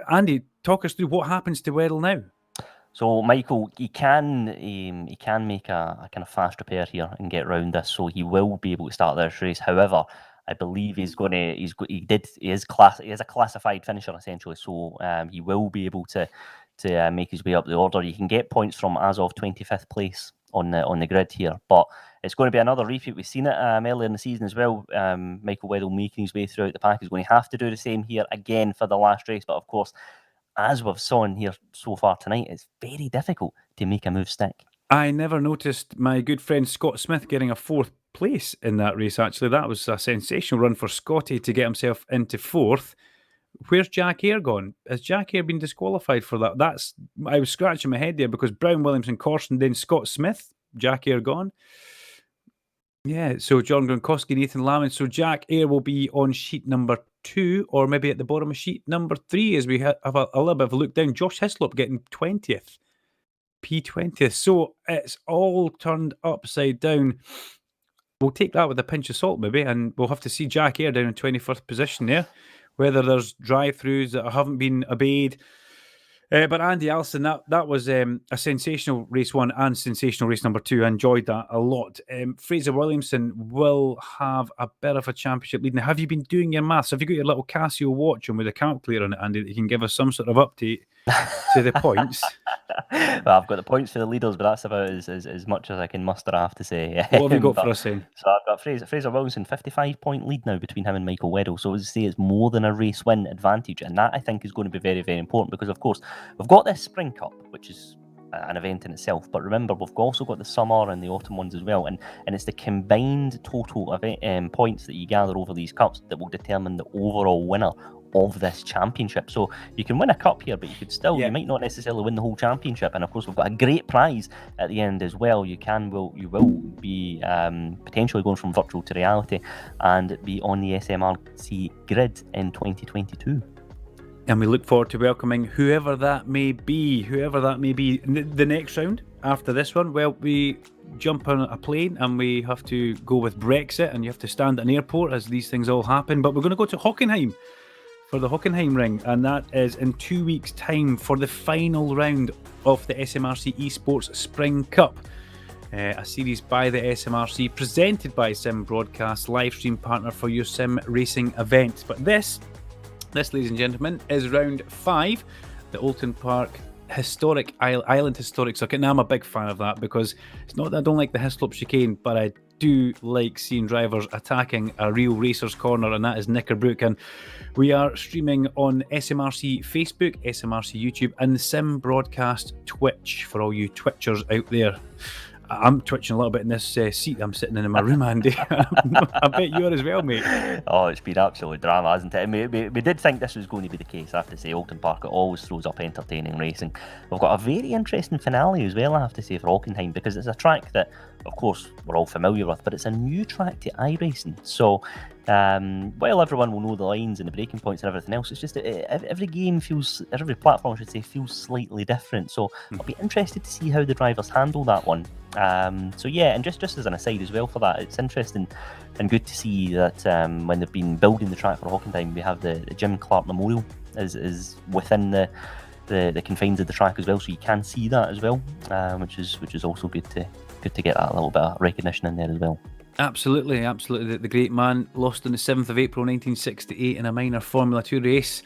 Andy, talk us through what happens to Weddle now. So Michael, he can make a kind of fast repair here and get round this, so he will be able to start this race. However, I believe he is a classified finisher essentially, so he will be able to make his way up the order. You can get points from as of 25th place on the grid here, but it's going to be another repeat. We've seen it earlier in the season as well. Michael Weddle making his way throughout the pack is going to have to do the same here again for the last race, but of course, as we've seen here so far tonight, it's very difficult to make a move stick. I never noticed my good friend Scott Smith getting a 4th place in that race, actually. That was a sensational run for Scotty to get himself into 4th. Where's Jack Eyre gone? Has Jack Eyre been disqualified for that? I was scratching my head there because Brown, Williamson, Corson, then Scott Smith, Jack Eyre gone. Yeah, so John Gronkowski, Nathan Lamond. So Jack Eyre will be on sheet number 2, or maybe at the bottom of sheet number 3 as we have a little bit of a look down. Josh Hislop getting 20th. P20th. So it's all turned upside down. We'll take that with a pinch of salt, maybe, and we'll have to see Jack Eyre down in 21st position there, whether there's drive-throughs that haven't been obeyed. But Andy Alston, that was a sensational race 1 and sensational race number 2. I enjoyed that a lot. Fraser Williamson will have a bit of a championship lead. Now, have you been doing your maths? Have you got your little Casio watch on with a calculator on it, Andy, that you can give us some sort of update to the points? Well, I've got the points for the leaders, but that's about as much as I can muster, I have to say. What have you got for us then? So I've got Fraser Wilson, 55-point lead now between him and Michael Weddle. So as I say, it's more than a race win advantage, and that I think is going to be very, very important because, of course, we've got this Spring Cup, which is an event in itself. But remember, we've also got the summer and the autumn ones as well, and it's the combined total of points that you gather over these cups that will determine the overall winner of this championship. So you can win a cup here, but you could still, you might not necessarily win the whole championship. And of course, we've got a great prize at the end as well. You will be potentially going from virtual to reality and be on the SMRC grid in 2022. And we look forward to welcoming whoever that may be. The next round after this one, well, we jump on a plane and we have to go with Brexit, and you have to stand at an airport as these things all happen. But we're going to go to Hockenheim for the Hockenheim Ring, and that is in 2 weeks' time for the final round of the SMRC eSports Spring Cup, a series by the SMRC, presented by Sim Broadcast, live stream partner for your sim racing events. But this, ladies and gentlemen, is round 5, the Oulton Park Island Historic Circuit. Now, I'm a big fan of that because it's not that I don't like the Hislop chicane, but I do like seeing drivers attacking a real racer's corner, and that is Knickerbrook. And we are streaming on SMRC Facebook, SMRC YouTube, and the Sim Broadcast Twitch for all you Twitchers out there. I'm twitching a little bit in this seat I'm sitting in my room, Andy. I bet you are as well, mate. Oh, it's been absolute drama, hasn't it? We did think this was going to be the case. I have to say, Oulton Park, it always throws up entertaining racing. We've got a very interesting finale as well, I have to say, for Hockenheim, because it's a track that, of course, we're all familiar with, but it's a new track to iRacing. So, while everyone will know the lines and the braking points and everything else, it's just every platform, I should say, feels slightly different. So I'll be interested to see how the drivers handle that one. So yeah, and just as an aside as well for that, it's interesting and good to see that when they've been building the track for Hockenheim, we have the Jim Clark Memorial is within the confines of the track as well, so you can see that as well, which is also good to get that little bit of recognition in there as well. Absolutely. The great man lost on the 7th of April 1968 in a minor Formula 2 race.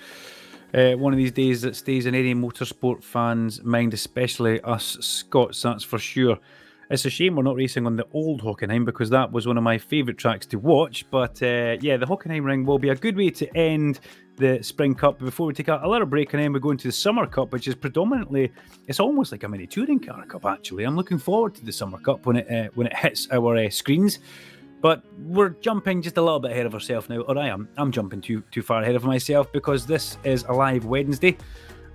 One of these days that stays in any motorsport fan's mind, especially us Scots, that's for sure. It's a shame we're not racing on the old Hockenheim because that was one of my favourite tracks to watch. But yeah, the Hockenheim Ring will be a good way to end the Spring Cup before we take a little break, and then we go into the Summer Cup, which is predominantly, it's almost like a mini touring car cup actually. I'm looking forward to the Summer Cup when it hits our screens. But we're jumping just a little bit ahead of ourselves now, or I am. I'm jumping too far ahead of myself because this is a live Wednesday.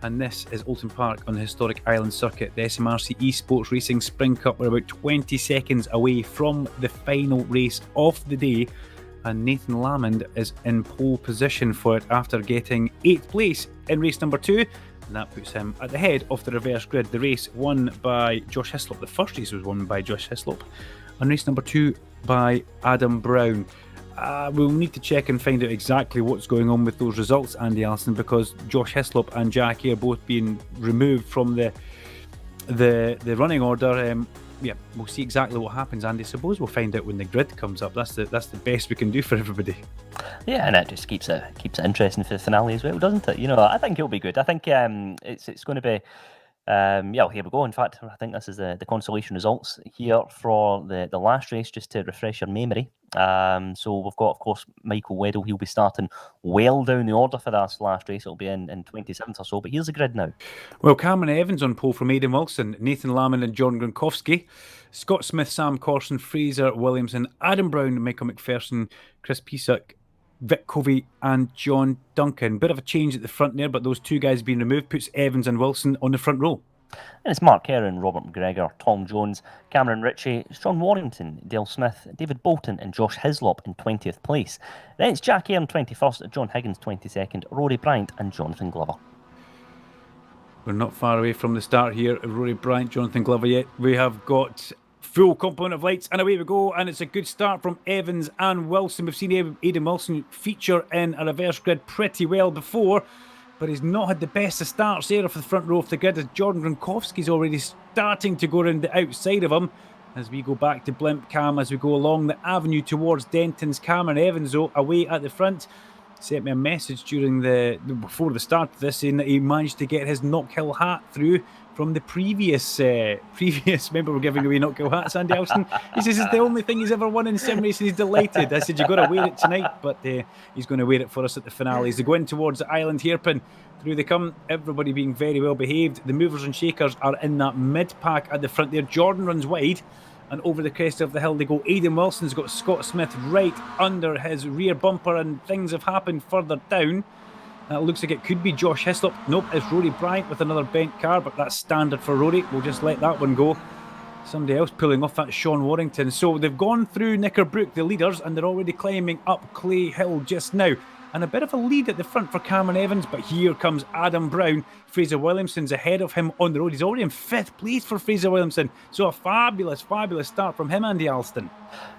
And this is Oulton Park on the historic Island Circuit, the SMRC eSports Racing Spring Cup. We're about 20 seconds away from the final race of the day, and Nathan Lamond is in pole position for it after getting 8th place in race number 2, and that puts him at the head of the reverse grid. The race won by Josh Hislop. The first race was won by Josh Hislop, and race number 2 by Adam Brown. We'll need to check and find out exactly what's going on with those results, Andy Alston, because Josh Hislop and Jackie are both being removed from the running order. Yeah, we'll see exactly what happens, Andy. Suppose we'll find out when the grid comes up. That's the best we can do for everybody. Yeah, and it just keeps it interesting for the finale as well, doesn't it? You know, I think it'll be good. I think it's going to be. Yeah, well, here we go. In fact, I think this is the consolation results here for the last race, just to refresh your memory. So we've got, of course, Michael Weddle. He'll be starting well down the order for this last race. It'll be in 27th or so. But here's the grid now. Well, Cameron Evans on pole from Aidan Wilson, Nathan Lamond and John Gronkowski, Scott Smith, Sam Corson, Fraser Williamson, Adam Brown, Michael McPherson, Chris Pisak, Vic Covey and John Duncan. Bit of a change at the front there, but those two guys being removed puts Evans and Wilson on the front row. And it's Mark Heron, Robert McGregor, Tom Jones, Cameron Ritchie, Sean Warrington, Dale Smith, David Bolton and Josh Hislop in 20th place. Then it's Jack Ayrn 21st, John Higgins 22nd, Rory Bryant and Jonathan Glover. We're not far away from the start here. Rory Bryant, Jonathan Glover yet. We have got full complement of lights, and away we go, and it's a good start from Evans and Wilson. We've seen Aidan Wilson feature in a reverse grid pretty well before, but he's not had the best of starts there off the front row of the grid, as Jordan Gronkowski's already starting to go around the outside of him. As we go back to Blimp Cam, as we go along the avenue towards Denton's, Cameron Evans, though, away at the front, sent me a message before the start of this saying that he managed to get his Knockhill hat through from the previous. Remember, we're giving away Knockhill hats, Andy Alston. He says it's the only thing he's ever won in sim racing. He's delighted. I said, you've got to wear it tonight, but he's going to wear it for us at the finale. As they go in towards the island hairpin, through they come, everybody being very well behaved. The movers and shakers are in that mid pack at the front there. Jordan runs wide, and over the crest of the hill they go. Aidan Wilson's got Scott Smith right under his rear bumper, and things have happened further down. It looks like it could be Josh Hislop. Nope, it's Rory Bryant with another bent car, but that's standard for Rory. We'll just let that one go. Somebody else pulling off, that Sean Warrington. So they've gone through Knickerbrook, the leaders, and they're already climbing up Clay Hill just now. And a bit of a lead at the front for Cameron Evans, but here comes Adam Brown. Fraser Williamson's ahead of him on the road. He's already in 5th place for Fraser Williamson. So a fabulous start from him, Andy Alston.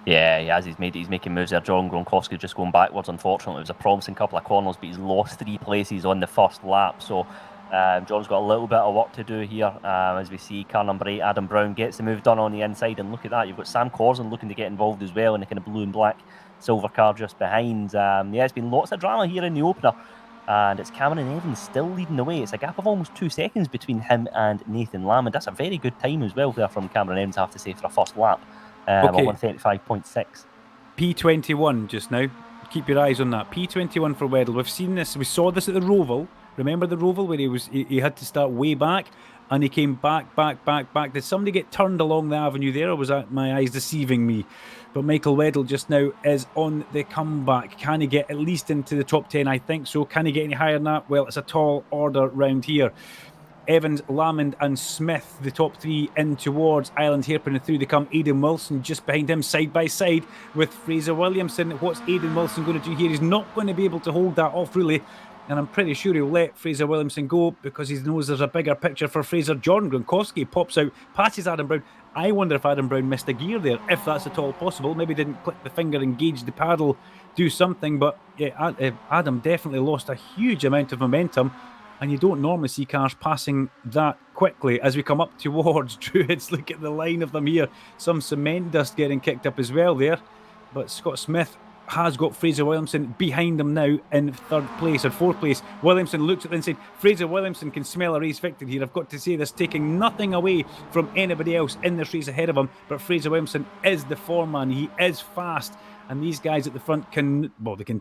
Yeah, he's making moves there. John Gronkowski just going backwards, unfortunately. It was a promising couple of corners, but he's lost 3 places on the first lap. So John's got a little bit of work to do here. As we see, car number 8, Adam Brown, gets the move done on the inside. And look at that, you've got Sam Corson looking to get involved as well in the kind of blue and black silver car just behind. Yeah, it's been lots of drama here in the opener, and it's Cameron Evans still leading the way. It's a gap of almost 2 seconds between him and Nathan Lamond. That's a very good time as well there from Cameron Evans, I have to say, for a first lap. Okay. 135.6. P21 just now. Keep your eyes on that. P21 for Weddle. We've seen this. We saw this at the Roval. Remember the Roval where he had to start way back, and he came back. Did somebody get turned along the avenue there, or was that my eyes deceiving me? But Michael Weddle just now is on the comeback. Can he get at least into the top 10? I think so. Can he get any higher than that? Well, it's a tall order round here. Evans, Lamond and Smith, the top 3 in towards Island Hairpin, and through they come. Aidan Wilson just behind him, side by side with Fraser Williamson. What's Aidan Wilson going to do here? He's not going to be able to hold that off, really. And I'm pretty sure he'll let Fraser Williamson go because he knows there's a bigger picture for Fraser. Jordan Gronkowski pops out, passes Adam Brown. I wonder if Adam Brown missed a gear there, if that's at all possible. Maybe didn't click the finger, engage the paddle, do something. But yeah, Adam definitely lost a huge amount of momentum. And you don't normally see cars passing that quickly. As we come up towards Druids, look at the line of them here. Some cement dust getting kicked up as well there. But Scott Smith has got Fraser Williamson behind him now in 3rd place or 4th place. Williamson looks at it and said, Fraser Williamson can smell a race victory here. I've got to say this, taking nothing away from anybody else in this race ahead of him, but Fraser Williamson is the foreman. He is fast, and these guys at the front can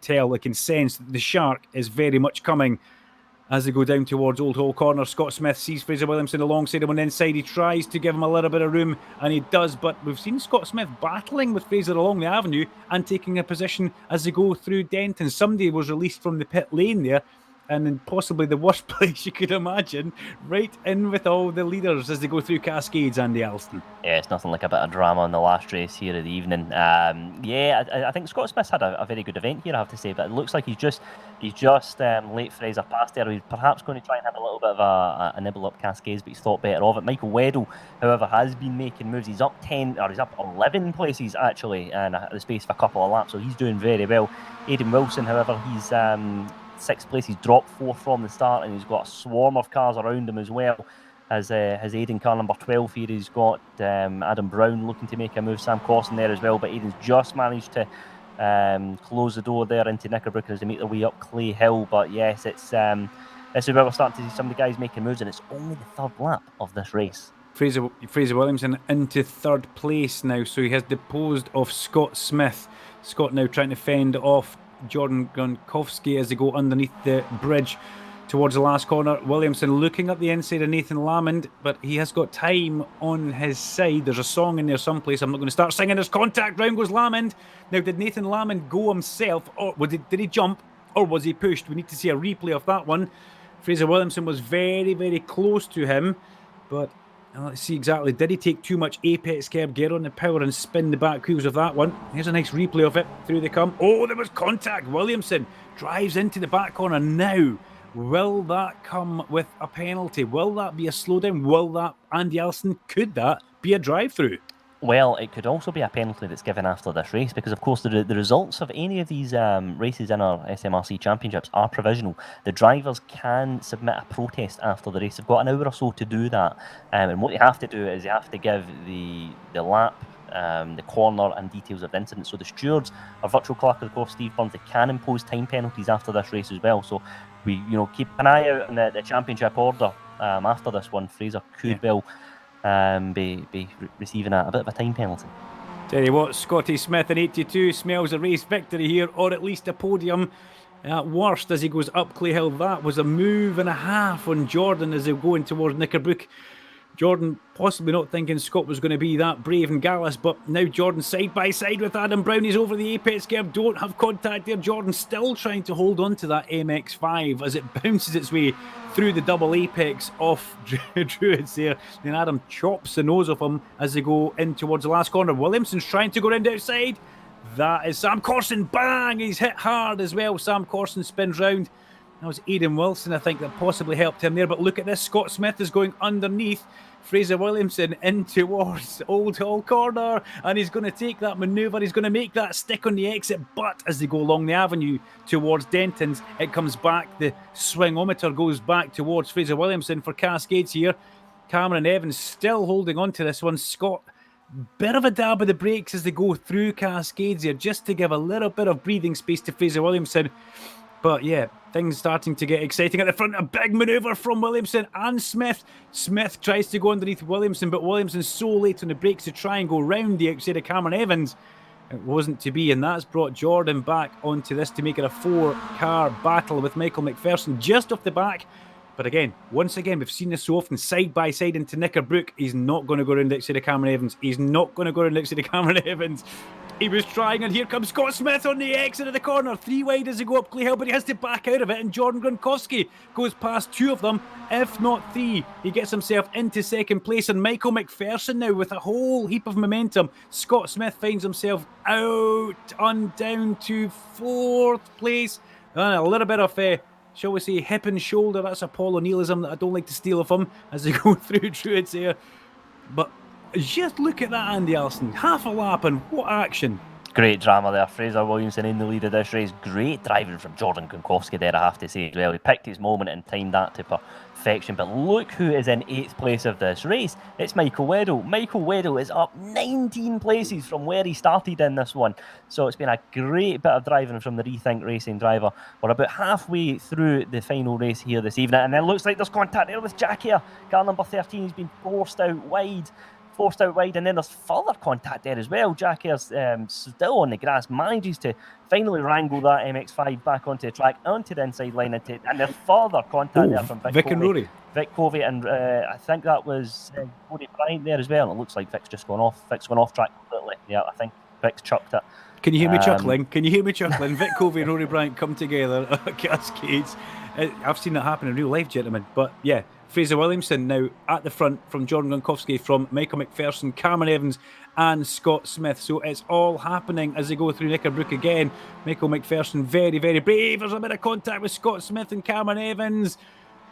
tell, they can sense that the shark is very much coming. As they go down towards Old Hall Corner, Scott Smith sees Fraser Williamson alongside him on the inside. He tries to give him a little bit of room, and he does, but we've seen Scott Smith battling with Fraser along the avenue and taking a position as they go through Denton. Somebody was released from the pit lane there, and in possibly the worst place you could imagine, right in with all the leaders as they go through Cascades, Andy Alston. Yeah, it's nothing like a bit of drama in the last race here of the evening. I think Scott Smith's had a very good event here, I have to say, but it looks like he's just late Fraser past there. He's perhaps going to try and have a little bit of a nibble up Cascades, but he's thought better of it. Michael Weddle, however, has been making moves. He's up 11 places actually in the space of a couple of laps, so he's doing very well. Aidan Wilson, however, he's 6th place. He's dropped 4th from the start, and he's got a swarm of cars around him as well. As Aidan, car number 12 here, he's got Adam Brown looking to make a move, Sam Corson there as well, but Aidan's just managed to close the door there into Knickerbrook as they make their way up Clay Hill. But yes, this is where we're starting to see some of the guys making moves, and it's only the 3rd lap of this race. Fraser Williamson into 3rd place now, so he has disposed of Scott Smith. Scott now trying to fend off Jordan Gronkowski as they go underneath the bridge towards the last corner. Williamson looking up the inside of Nathan Lamond, but he has got time on his side. There's a song in there someplace. I'm not going to start singing. There's contact. Round goes Lamond. Now, did Nathan Lamond go himself, or did he jump, or was he pushed? We need to see a replay of that one. Fraser Williamson was very, very close to him, but let's see exactly. Did he take too much apex curb, get on the power and spin the back wheels of that one? Here's a nice replay of it. Through they come. Oh, there was contact. Williamson drives into the back corner now. Will that come with a penalty? Will that be a slowdown? Will that, Andy Alston, could that be a drive-through? Well, it could also be a penalty that's given after this race, because of course the results of any of these races in our SMRC championships are provisional. The drivers can submit a protest after the race. They've got an hour or so to do that, and what you have to do is you have to give the lap, the corner and details of the incident. So the stewards, our virtual clerk of the course, Steve Burns, they can impose time penalties after this race as well. So we keep an eye out on the championship order after this one. Fraser could well be receiving a bit of a time penalty. Tell you what, Scotty Smith in 82 smells a race victory here, or at least a podium. At worst, as he goes up Clay Hill, that was a move and a half on Jordan as they're going towards Knickerbrook. Jordan possibly not thinking Scott was going to be that brave and gallus, but now Jordan side by side with Adam Brown. He's over the apex curve, don't have contact there. Jordan still trying to hold on to that MX-5 as it bounces its way through the double apex off Druids there. Then Adam chops the nose of him as they go in towards the last corner. Williamson's trying to go round outside. That is Sam Corson. Bang! He's hit hard as well. Sam Corson spins round. That was Aidan Wilson, I think, that possibly helped him there. But look at this. Scott Smith is going underneath Fraser Williamson in towards Old Hall Corner. And he's going to take that manoeuvre. He's going to make that stick on the exit. But as they go along the avenue towards Denton's, it comes back. The swingometer goes back towards Fraser Williamson for Cascades here. Cameron Evans still holding on to this one. Scott, bit of a dab of the brakes as they go through Cascades here, just to give a little bit of breathing space to Fraser Williamson. But yeah, things starting to get exciting at the front. A big manoeuvre from Williamson and Smith. Smith tries to go underneath Williamson, but Williamson's so late on the brakes to try and go round the outside of Cameron Evans. It wasn't to be, and that's brought Jordan back onto this to make it a 4-car battle with Michael McPherson just off the back. But again, once again, we've seen this so often, side by side into Knickerbrook. He's not going to go around the outside of Cameron Evans. He's not going to go around the outside of Cameron Evans. He was trying, and here comes Scott Smith on the exit of the corner. 3 wide as they go up Clay Hill, but he has to back out of it, and Jordan Gronkowski goes past 2 of them, if not 3. He gets himself into second place, and Michael McPherson now with a whole heap of momentum. Scott Smith finds himself out on down to 4th place. And a little bit of shall we say, hip and shoulder. That's a Paul O'Neillism that I don't like to steal of him as they go through Druids here. But just look at that, Andy Alston. Half a lap, and what action. Great drama there. Fraser Williamson in the lead of this race. Great driving from Jordan Gronkowski there, I have to say as well. He picked his moment and timed that to perfection. But look who is in 8th place of this race. It's Michael Weddle. Michael Weddle is up 19 places from where he started in this one. So it's been a great bit of driving from the Rethink Racing driver. We're about halfway through the final race here this evening. And it looks like there's contact there with Jack here. Car number 13 has been forced out wide, and then there's further contact there as well. Jack Ayres still on the grass, manages to finally wrangle that MX-5 back onto the track, onto the inside line, and there's further contact there from Vic and Rory. Vic Covey, and I think that was Rory Bryant there as well. It looks like Vic's just gone off. Vic's gone off track completely. Yeah, I think Vic's chucked it. Can you hear me chuckling? Vic Covey and Rory Bryant come together at Cascades. I've seen that happen in real life, gentlemen. But yeah, Fraser Williamson now at the front from Jordan Gronkowski, from Michael McPherson, Cameron Evans and Scott Smith. So it's all happening as they go through Knickerbrook again. Michael McPherson very, very brave. There's a bit of contact with Scott Smith and Cameron Evans.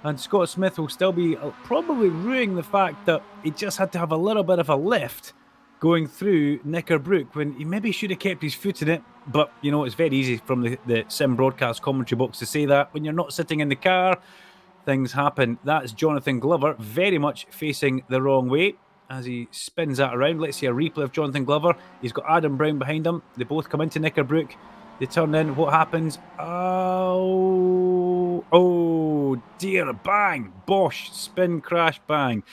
And Scott Smith will still be probably ruining the fact that he just had to have a little bit of a lift going through Knickerbrook when he maybe should have kept his foot in it. But, you know, it's very easy from the sim broadcast commentary box to say that when you're not sitting in the car, things happen. That's Jonathan Glover very much facing the wrong way as he spins that around. Let's see a replay of Jonathan Glover. He's got Adam Brown behind him. They both come into Knickerbrook. They turn in. What happens? Oh dear. Bang. Bosh. Spin, crash, bang.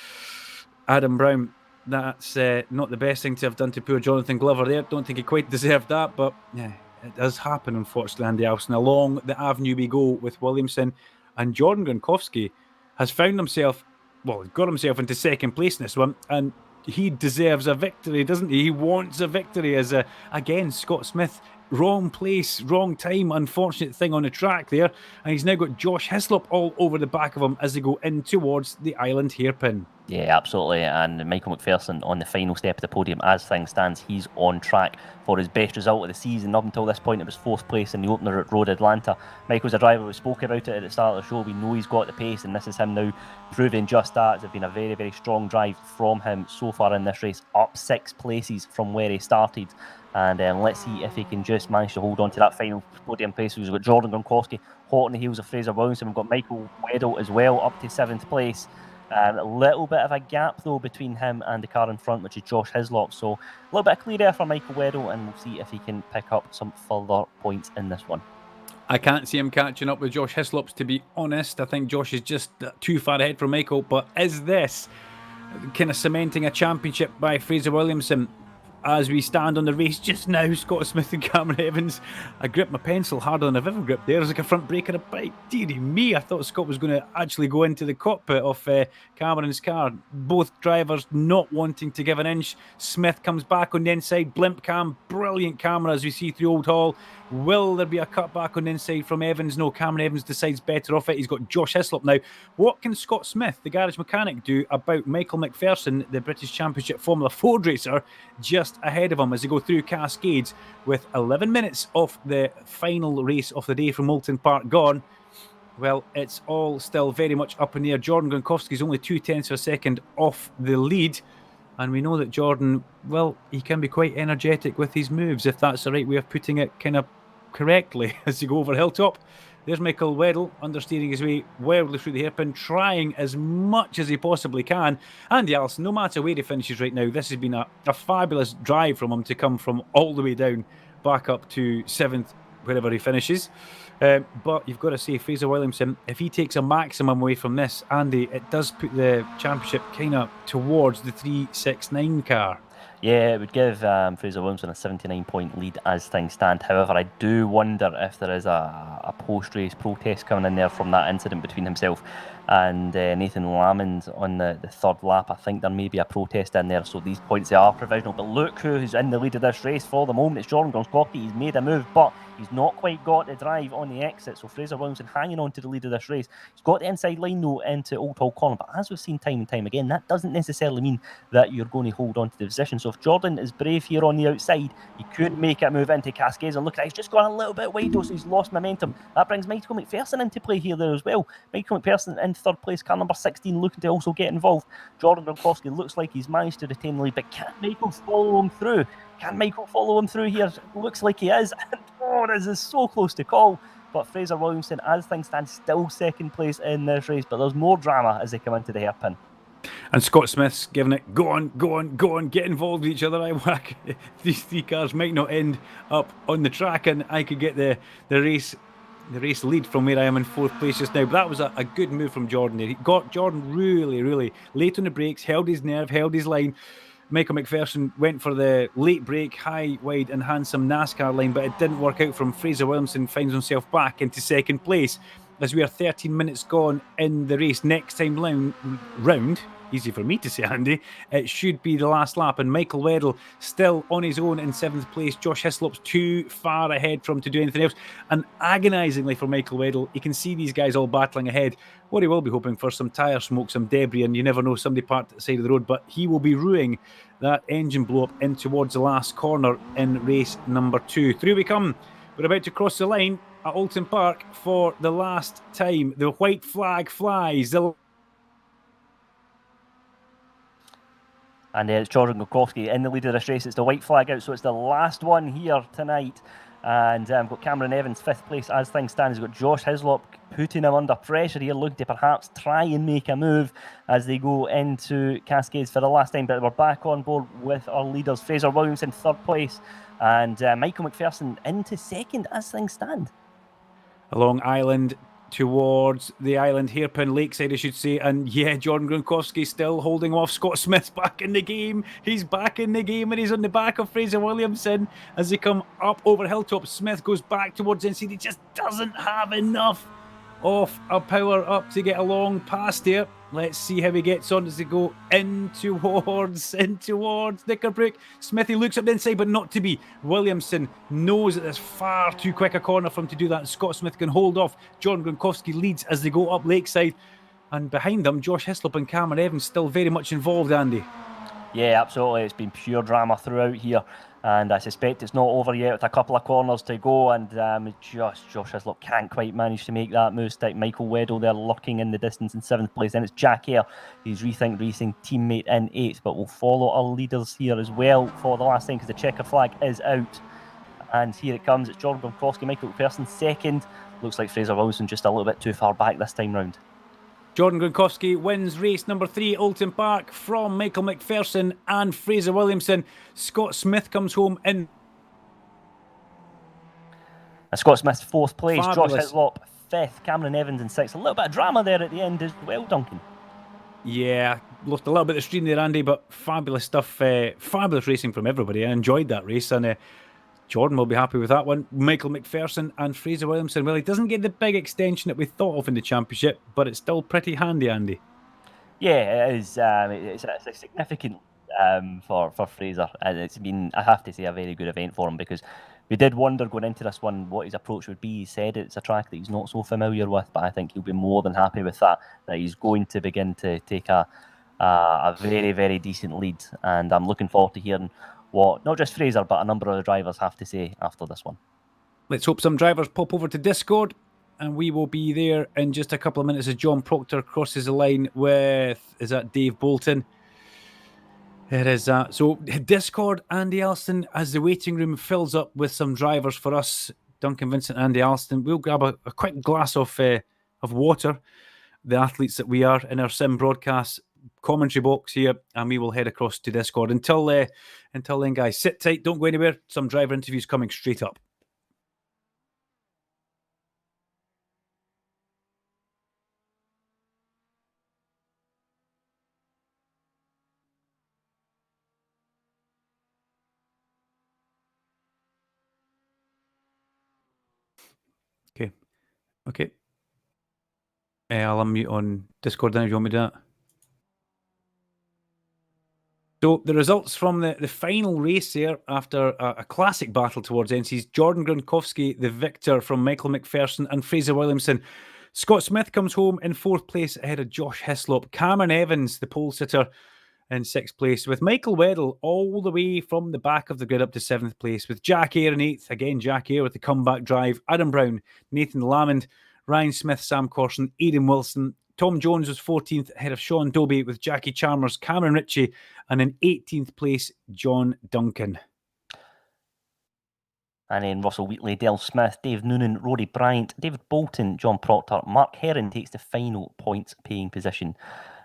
Adam Brown. That's not the best thing to have done to poor Jonathan Glover there. Don't think he quite deserved that, but yeah, it does happen, unfortunately, Andy Alston. Along the avenue we go with Williamson, and Jordan Gronkowski has found himself, well, got himself into second place in this one, and he deserves a victory, doesn't he? He wants a victory as, again, Scott Smith, wrong place, wrong time, unfortunate thing on the track there, and he's now got Josh Hislop all over the back of him as they go in towards the island hairpin. Yeah, absolutely. And Michael McPherson on the final step of the podium. As things stands, he's on track for his best result of the season. Up until this point, it was 4th place in the opener at Road Atlanta. Michael's a driver. We spoke about it at the start of the show. We know he's got the pace, and this is him now proving just that. It's been a very, very strong drive from him so far in this race, up 6 places from where he started. And let's see if he can just manage to hold on to that final podium place. We've got Jordan Gronkowski hot on the heels of Fraser Williamson. We've got Michael Weddle as well, up to 7th place. A little bit of a gap, though, between him and the car in front, which is Josh Hislop. So a little bit of clear air for Michael Weddle, and we'll see if he can pick up some further points in this one. I can't see him catching up with Josh Hislop, to be honest. I think Josh is just too far ahead for Michael. But is this kind of cementing a championship by Fraser Williamson? As we stand on the race just now, Scott Smith and Cameron Evans. I gripped my pencil harder than I've ever gripped there. There's like a front brake and a bike. Dearie me, I thought Scott was going to actually go into the cockpit of Cameron's car. Both drivers not wanting to give an inch. Smith comes back on the inside. Blimp cam, brilliant camera as we see through Old Hall. Will there be a cut back on the inside from Evans? No, Cameron Evans decides better off it. He's got Josh Hislop now. What can Scott Smith, the garage mechanic, do about Michael McPherson, the British Championship Formula Ford racer, just ahead of him as they go through Cascades with 11 minutes of the final race of the day from Oulton Park gone? Well, it's all still very much up in the air. Jordan Gronkowski is only 0.2 of a second off the lead. And we know that Jordan, well, he can be quite energetic with his moves, if that's the right way of putting it kind of correctly, as you go over Hilltop. There's Michael Weddle understeering his way wildly through the hairpin, trying as much as he possibly can. Andy Alston, no matter where he finishes right now, this has been a fabulous drive from him to come from all the way down back up to 7th, wherever he finishes. But you've got to say, Fraser Williamson, if he takes a maximum away from this, Andy, it does put the championship kind of towards the 369 car. Yeah, it would give Fraser Williamson a 79-point lead as things stand. However, I do wonder if there is a post-race protest coming in there from that incident between himself and Nathan Lamond on the 3rd lap. I think there may be a protest in there, so these points, they are provisional. But look who's in the lead of this race for the moment. It's Jordan Gronkowski. He's made a move, but he's not quite got the drive on the exit. So Fraser Williamson hanging on to the lead of this race. He's got the inside line, though, into Old Hall Corner. But as we've seen time and time again, that doesn't necessarily mean that you're going to hold on to the position. So if Jordan is brave here on the outside, he could make it move into Cascades. And look at that, he's just gone a little bit wide, though, so he's lost momentum. That brings Michael McPherson into play here there as well. Michael McPherson in 3rd place, car number 16, looking to also get involved. Jordan Gronkowski looks like he's managed to retain the lead, but can Michael follow him through? Can Michael follow him through here? Looks like he is. Oh, this is so close to call. But Fraser Williamson, as things stand, still second place in this race. But there's more drama as they come into the hairpin. And Scott Smith's giving it, go on, go on, go on, get involved with each other. I whack. These three cars might not end up on the track, and I could get the race lead from where I am in fourth place just now. But that was a good move from Jordan there. He got Jordan really, really late on the brakes, held his nerve, held his line. Michael McPherson went for the late break, high, wide and handsome NASCAR line, but it didn't work out for him. Fraser Williamson finds himself back into second place as we are 13 minutes gone in the race. Next time round, easy for me to say, Andy, it should be the last lap, and Michael Weddle still on his own in 7th place. Josh Hislop's too far ahead for him to do anything else, and agonisingly for Michael Weddle, you can see these guys all battling ahead. What he will be hoping for, some tyre smoke, some debris, and you never know, somebody parked at the side of the road, but he will be ruining that engine blow up in towards the last corner in race number 2. Through we come. We're about to cross the line at Oulton Park for the last time. The white flag flies. And it's Jordan Gokowski in the lead of this race. It's the white flag out, so it's the last one here tonight. And got Cameron Evans 5th place as things stand. He's got Josh Hislop putting him under pressure here, looking to perhaps try and make a move as they go into Cascades for the last time. But we're back on board with our leaders. Fraser Williamson 3rd place, and Michael McPherson into 2nd as things stand. Along Island towards the island hairpin, Lakeside I should say, and yeah, Jordan Gronkowski still holding off. Scott Smith's back in the game. He's back in the game, and he's on the back of Fraser Williamson as they come up over Hilltop. Smith goes back towards NC. He just doesn't have enough of a power up to get along past here. Let's see how he gets on as they go in towards Knickerbrook. Smithy looks up the inside, but not to be. Williamson knows that there's far too quick a corner for him to do that, and Scott Smith can hold off. John Gronkowski leads as they go up Lakeside, and behind them, Josh Hislop and Cameron Evans still very much involved, Andy. Yeah, absolutely. It's been pure drama throughout here, and I suspect it's not over yet with a couple of corners to go, and just Josh Hislop can't quite manage to make that move stick. Michael Weddle there lurking in the distance in 7th place. Then it's Jack Hare, his Rethink Racing teammate, in 8th, but we'll follow our leaders here as well for the last time because the checker flag is out. And here it comes. It's Jordan Gronkowski, Michael McPherson 2nd. Looks like Fraser Wilson just a little bit too far back this time round. Jordan Gronkowski wins race number 3 at Oulton Park from Michael McPherson and Fraser Williamson. Scott Smith comes home in. Scott Smith's 4th place. Fabulous. Josh Hislop 5th. Cameron Evans in 6th. A little bit of drama there at the end as well, Duncan. Yeah, lost a little bit of stream there, Andy, but fabulous stuff. Fabulous racing from everybody. I enjoyed that race, and Jordan will be happy with that one. Michael McPherson and Fraser Williamson. Well, he doesn't get the big extension that we thought of in the championship, but it's still pretty handy, Andy. Yeah, it is. It's a significant for Fraser, and it's been, I have to say, a very good event for him because we did wonder going into this one what his approach would be. He said it's a track that he's not so familiar with, but I think he'll be more than happy with that he's going to begin to take a very, very decent lead, and I'm looking forward to hearing what not just Fraser but a number of the drivers have to say after this one. Let's hope some drivers pop over to Discord, and we will be there in just a couple of minutes as John Proctor crosses the line with, is that Dave Bolton? It is that. So Discord, Andy Alston, as the waiting room fills up with some drivers for us, Duncan, Vincent, Andy Alston, we'll grab a quick glass of water, the athletes that we are, in our sim broadcast commentary box here, and we will head across to Discord. Until then, guys, sit tight, don't go anywhere. Some driver interviews coming straight up. Okay. I'll unmute on Discord then if you want me to do that. So the results from the final race there, after a classic battle towards NC's, Jordan Gronkowski, the victor from Michael McPherson and Fraser Williamson. Scott Smith comes home in 4th place ahead of Josh Hislop. Cameron Evans, the pole sitter, in 6th place, with Michael Weddle all the way from the back of the grid up to 7th place, with Jack Hare in 8th. Again, Jack Hare with the comeback drive. Adam Brown, Nathan Lamond, Ryan Smith, Sam Corson, Aidan Wilson. Tom Jones was 14th ahead of Sean Dobie, with Jackie Chalmers, Cameron Ritchie, and in 18th place, John Duncan. And then Russell Wheatley, Dale Smith, Dave Noonan, Rory Bryant, David Bolton, John Proctor, Mark Heron takes the final points paying position.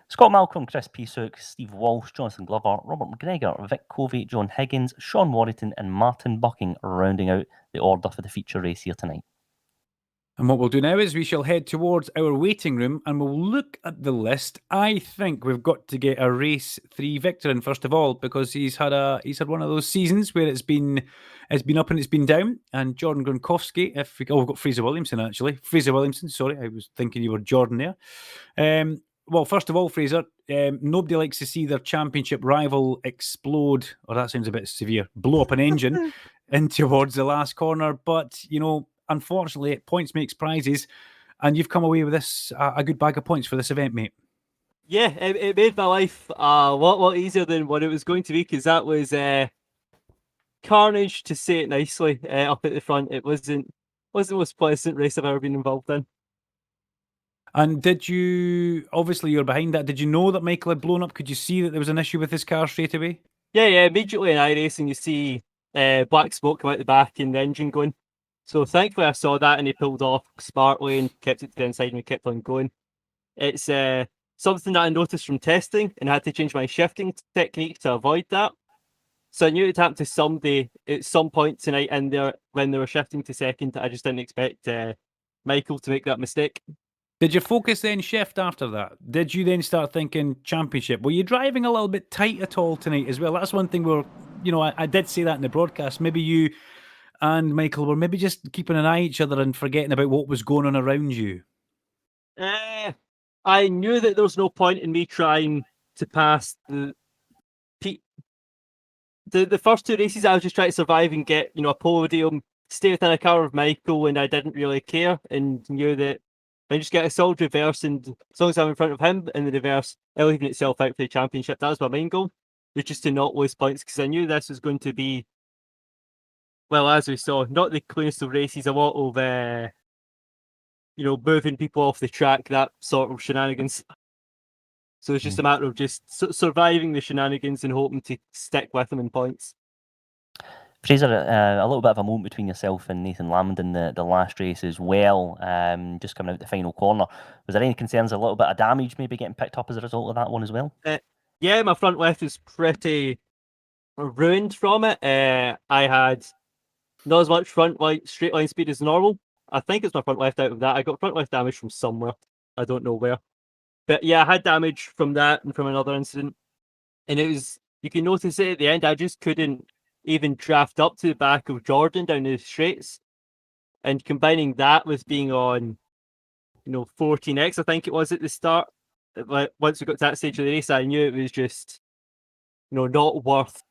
Scott Malcolm, Chris Peasook, Steve Walsh, Jonathan Glover, Robert McGregor, Vic Covey, John Higgins, Sean Warrington and Martin Bucking rounding out the order for the feature race here tonight. And what we'll do now is we shall head towards our waiting room and we'll look at the list. I think we've got to get a race 3 victor in first of all, because he's had one of those seasons where it's been up and it's been down. And Jordan Gronkowski, we've got Fraser Williamson, sorry, I was thinking you were Jordan there. Well, first of all, Fraser, nobody likes to see their championship rival explode, or that sounds a bit severe, blow up an engine in towards the last corner. But, unfortunately, points makes prizes, and you've come away with this a good bag of points for this event, mate. Yeah, it made my life a lot easier than what it was going to be, because that was carnage, to say it nicely, up at the front. It wasn't the most pleasant race I've ever been involved in. And obviously you're behind that, did you know that Michael had blown up? Could you see that there was an issue with his car straight away? Yeah, immediately in iRacing you see black smoke come out the back and the engine going. So thankfully I saw that and he pulled off smartly and kept it to the inside and we kept on going. It's something that I noticed from testing and I had to change my shifting technique to avoid that. So I knew it happened to somebody at some point tonight in there when they were shifting to second. I just didn't expect Michael to make that mistake. Did your focus then shift after that? Did you then start thinking championship? Were you driving a little bit tight at all tonight as well? That's one thing I did say that in the broadcast. Maybe you and Michael were maybe just keeping an eye at each other and forgetting about what was going on around you. I knew that there was no point in me trying to pass the first 2 races. I was just trying to survive and get a podium, stay within a car of Michael, and I didn't really care and knew that I just get a solid reverse, and as long as I'm in front of him in the reverse, it'll even itself out for the championship. That was my main goal, was just to not lose points, because I knew this was going to be, well, as we saw, not the cleanest of races, a lot of moving people off the track, that sort of shenanigans. So it's just a matter of just surviving the shenanigans and hoping to stick with them in points. Fraser, a little bit of a moment between yourself and Nathan Lamond in the last race as well, just coming out the final corner. Was there any concerns, a little bit of damage maybe getting picked up as a result of that one as well? Yeah, my front left was pretty ruined from it. I had not as much straight line speed as normal. I think it's my front left out of that. I got front left damage from somewhere. I don't know where. But yeah, I had damage from that and from another incident. And you can notice it at the end, I just couldn't even draft up to the back of Jordan down the straights. And combining that with being on, 14X, I think it was at the start. Once we got to that stage of the race, I knew it was just, not worth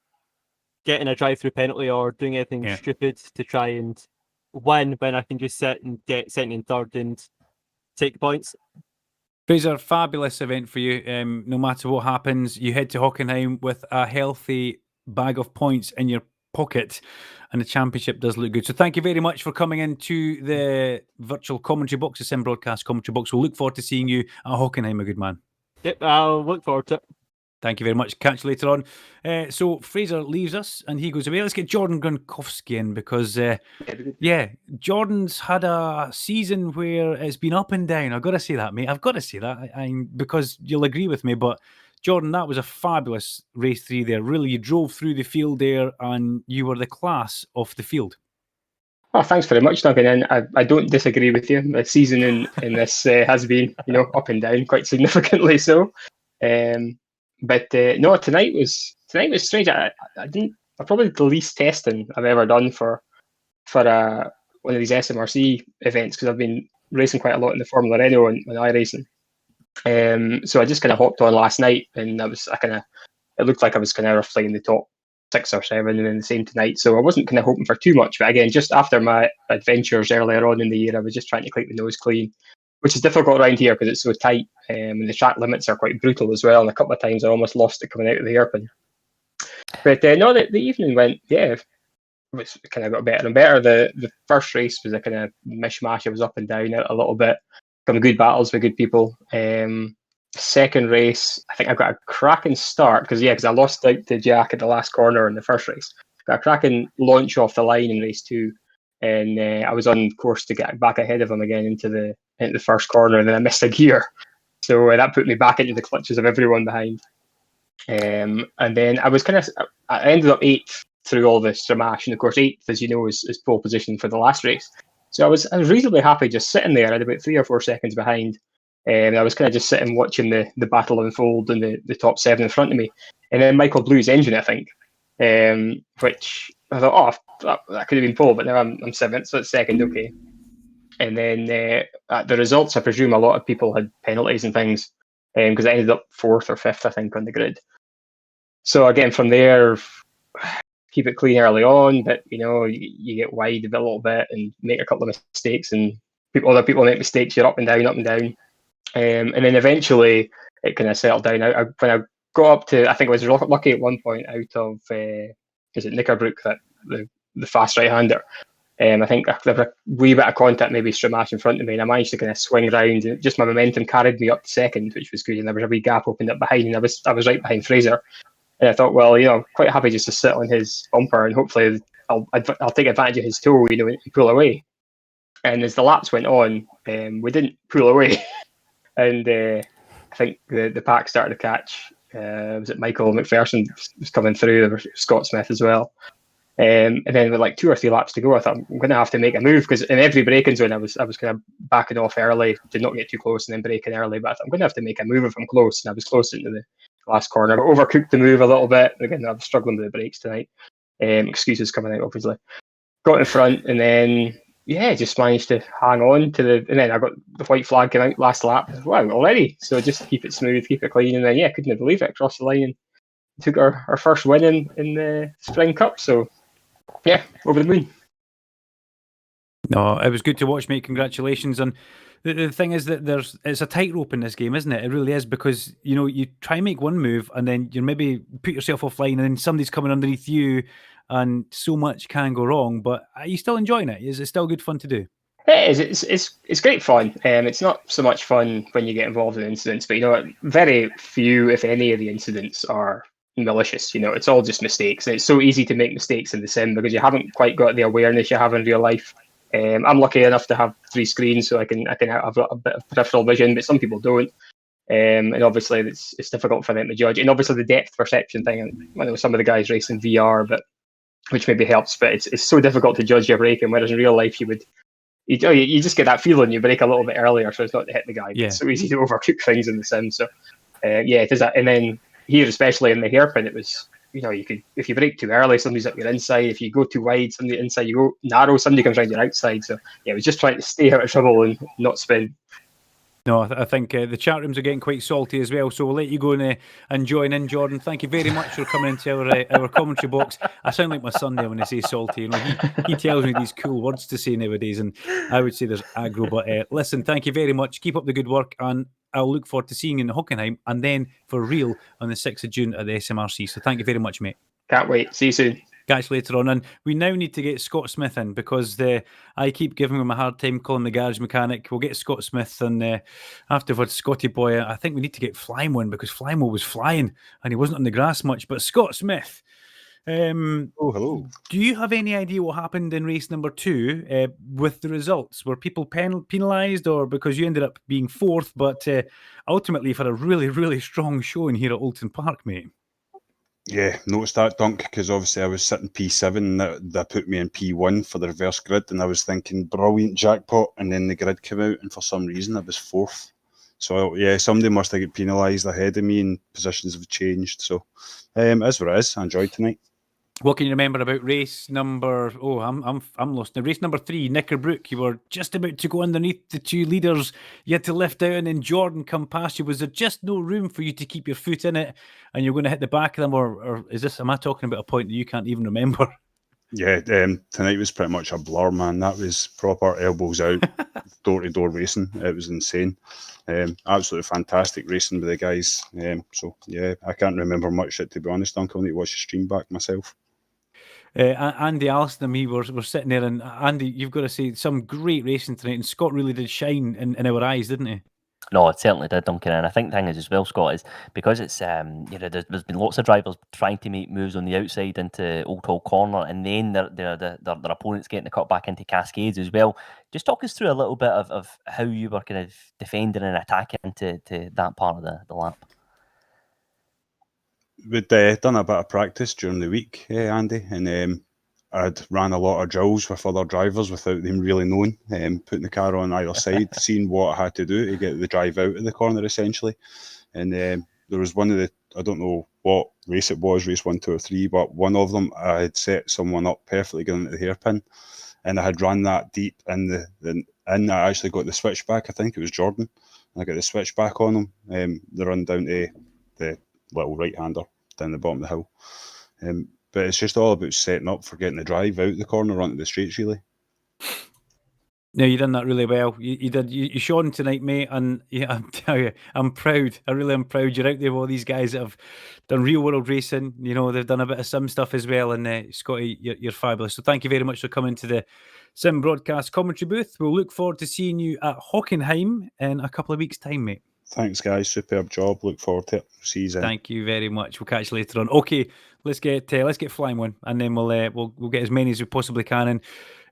getting a drive-through penalty or doing anything stupid to try and win when I can just sit and get second and third and take points. Fraser, fabulous event for you. No matter what happens, you head to Hockenheim with a healthy bag of points in your pocket, and the championship does look good. So thank you very much for coming into the virtual commentary box, the Sim Broadcast commentary box. We'll look forward to seeing you at Hockenheim, a good man. Yep, I'll look forward to it. Thank you very much. Catch you later on. So Fraser leaves us and he goes away. Let's get Jordan Gronkowski in, because Jordan's had a season where it's been up and down. I've got to say that, mate. I've got to say that, because you'll agree with me. But Jordan, that was a fabulous race 3 there. Really, you drove through the field there and you were the class of the field. Oh, thanks very much, Duncan. And I don't disagree with you. The season in this has been, up and down quite significantly so. But no, tonight was strange. I probably the least testing I've ever done for one of these SMRC events, because I've been racing quite a lot in the Formula Renault and iRacing. So I just kind of hopped on last night, and it looked like I was kind of roughly in the top 6 or 7, and then the same tonight. So I wasn't kind of hoping for too much. But again, just after my adventures earlier on in the year, I was just trying to keep the nose clean, which is difficult around here because it's so tight, and the track limits are quite brutal as well. And a couple of times I almost lost it coming out of the hairpin. But no, the evening went, it was kind of got better and better. The first race was a kind of mishmash. It was up and down a little bit. Some good battles with good people. Second race, I think I got a cracking start because I lost out to Jack at the last corner in the first race. Got a cracking launch off the line in race 2. and I was on course to get back ahead of him again into the first corner, and then I missed a gear, so that put me back into the clutches of everyone behind. And then I ended up 8th through all the Stramash, and of course 8th, as you know, is pole position for the last race. So I was reasonably happy just sitting there. I had about 3 or 4 seconds behind, and I was kind of just sitting watching the battle unfold in the top 7 in front of me. And then Michael blew his engine, I think, which I thought, that could have been pole, but now I'm 7th, so it's second, okay. And then at the results, I presume a lot of people had penalties and things, because I ended up 4th or 5th, I think, on the grid. So again, from there, keep it clean early on, but you get wide a little bit and make a couple of mistakes, and other people make mistakes. You're up and down, and then eventually it kind of settled down. When I got up to, I think I was lucky at one point out of is it Knickerbrook, that the fast right-hander. I think there was a wee bit of contact, maybe Stramash in front of me, and I managed to kind of swing round, and just my momentum carried me up to second, which was good. And there was a wee gap opened up behind, and I was right behind Fraser. And I thought, well, quite happy just to sit on his bumper, and hopefully I'll take advantage of his toe, and pull away. And as the laps went on, we didn't pull away, and I think the pack started to catch. Was it Michael McPherson was coming through? There was Scott Smith as well. And then with like 2 or 3 laps to go, I thought I'm going to have to make a move, because in every braking zone I was kind of backing off early, did not get too close, and then braking early. But I thought I'm going to have to make a move if I'm close, and I was close into the last corner. I overcooked the move a little bit. Again, I'm struggling with the brakes tonight. Excuses coming out, obviously. Got in front, and then just managed to hang on to and then I got the white flag came out last lap. Wow, already. So just keep it smooth, keep it clean, and then couldn't believe it. Crossed the line and took our first win in the Spring Cup. So over the moon. No, it was good to watch, mate. Congratulations. And the thing is that it's a tightrope in this game, isn't it? It really is, because you try and make one move, and then you maybe put yourself offline, and then somebody's coming underneath you, and so much can go wrong. But are you still enjoying it? Is it still good fun to do? It is. It's great fun. It's not so much fun when you get involved in incidents, but very few, if any, of the incidents are malicious. It's all just mistakes, and it's so easy to make mistakes in the sim because you haven't quite got the awareness you have in real life. I'm lucky enough to have 3 screens, so I can have a bit of peripheral vision, but some people don't. And obviously it's difficult for them to judge. And obviously the depth perception thing, I know some of the guys race in VR, which maybe helps, but it's so difficult to judge your braking, whereas in real life you just get that feeling you brake a little bit earlier, so it's not to hit the guy. Yeah. It's so easy to overcook things in the sim. So it is that. And then here, especially in the hairpin, it was, you could, if you brake too early, somebody's up your inside. If you go too wide, somebody inside. You go narrow, somebody comes around your outside. So it was just trying to stay out of trouble and not spin. No, I think the chat rooms are getting quite salty as well, so we'll let you go and join in, Jordan. Thank you very much for coming into our commentary box. I sound like my son there when I say salty. He tells me these cool words to say nowadays, and I would say there's aggro. But listen, thank you very much. Keep up the good work, and I'll look forward to seeing you in Hockenheim, and then for real on the 6th of June at the SMRC. So thank you very much, mate. Can't wait. See you soon. Catch later on. And we now need to get Scott Smith in, because I keep giving him a hard time calling the garage mechanic. We'll get Scott Smith, and afterwards, Scotty boy, I think we need to get Flymo in, because Flymo was flying and he wasn't on the grass much. But Scott Smith, hello. Do you have any idea what happened in race number 2 with the results? Were people penalised, or because you ended up being 4th, but ultimately you've had a really, really strong showing here at Oulton Park, mate? Yeah, noticed that, Dunk, because obviously I was sitting P7 and that put me in P1 for the reverse grid, and I was thinking, brilliant jackpot, and then the grid came out, and for some reason I was 4th. So, somebody must have got penalised ahead of me, and positions have changed. So, as what it is, I enjoyed tonight. What can you remember about race number? Oh, I'm lost now. Race number 3, Knickerbrook. You were just about to go underneath the 2 leaders. You had to lift out, and then Jordan come past you. Was there just no room for you to keep your foot in it, and you're going to hit the back of them, or is this? Am I talking about a point that you can't even remember? Yeah, tonight was pretty much a blur, man. That was proper elbows out, door-to-door racing. It was insane. Absolutely fantastic racing with the guys. I can't remember much, to be honest. Duncan, I need to watch the stream back myself. Andy, Alston, and me were sitting there, and Andy, you've got to say, some great racing tonight, and Scott really did shine in our eyes, didn't he? No, it certainly did, Duncan. And I think the thing is as well, Scott, is because it's there's been lots of drivers trying to make moves on the outside into Oulton Corner, and then their opponents getting the cut back into Cascades as well. Just talk us through a little bit of how you were kind of defending and attacking to that part of the lap. We'd done a bit of practice during the week, Andy, and I'd ran a lot of drills with other drivers without them really knowing, putting the car on either side, seeing what I had to do to get the drive out of the corner, essentially. And there was one of the, I don't know what race it was, race 1, 2 or 3, but one of them I had set someone up perfectly going into the hairpin, and I had run that deep in I actually got the switchback. I think it was Jordan. And I got the switchback on him. They run down to the little right-hander down the bottom of the hill. But it's just all about setting up for getting the drive out the corner onto the straights, really. No, you done that really well. You did. You shone tonight, mate. And yeah, I'm tell you, I'm proud. I really am proud. You're out there with all these guys that have done real world racing. You know, they've done a bit of sim stuff as well. And Scotty, you're fabulous. So thank you very much for coming to the Sim Broadcast commentary booth. We'll look forward to seeing you at Hockenheim in a couple of weeks' time, mate. Thanks, guys. Superb job. Look forward to it. See you then. Thank you very much. We'll catch you later on. Okay, let's get flying one, and then we'll get as many as we possibly can.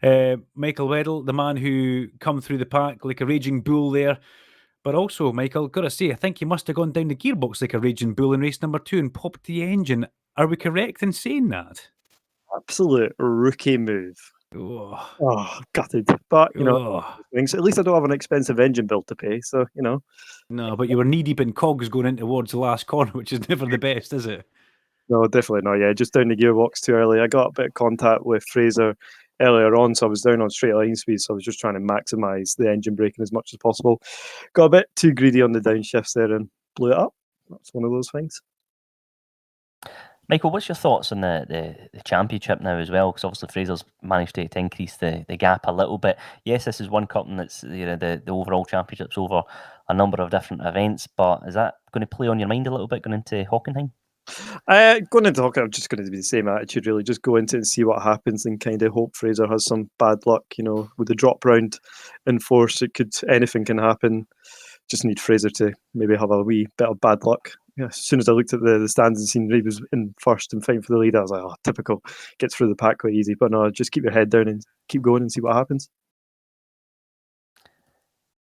And Michael Weddle, the man who come through the pack like a raging bull there. But also, Michael, gotta say, I think he must have gone down the gearbox like a raging bull in race number 2 and popped the engine. Are we correct in saying that? Absolute rookie move. Oh, gutted. But, you know, at least I don't have an expensive engine bill to pay. So, you know. No, but you were knee-deep in cogs going in towards the last corner, which is never the best, is it? No, definitely not. Yeah, just down the gearbox too early. I got a bit of contact with Fraser earlier on, so I was down on straight line speed, so I was just trying to maximise the engine braking as much as possible. Got a bit too greedy on the downshifts there and blew it up. That's one of those things. Michael, what's your thoughts on the championship now as well? Because obviously Fraser's managed to increase the gap a little bit. Yes, this is one cup and it's the overall championship's over a number of different events, but is that going to play on your mind a little bit going into Hockenheim? Going into Hockenheim, I'm just going to be the same attitude, really. Just go into it and see what happens and kind of hope Fraser has some bad luck. You know, with the drop round in force, anything can happen. Just need Fraser to maybe have a wee bit of bad luck. Yeah, as soon as I looked at the stands and seen Reed was in first and fighting for the lead, I was like, oh, typical. Gets through the pack quite easy. But no, just keep your head down and keep going and see what happens.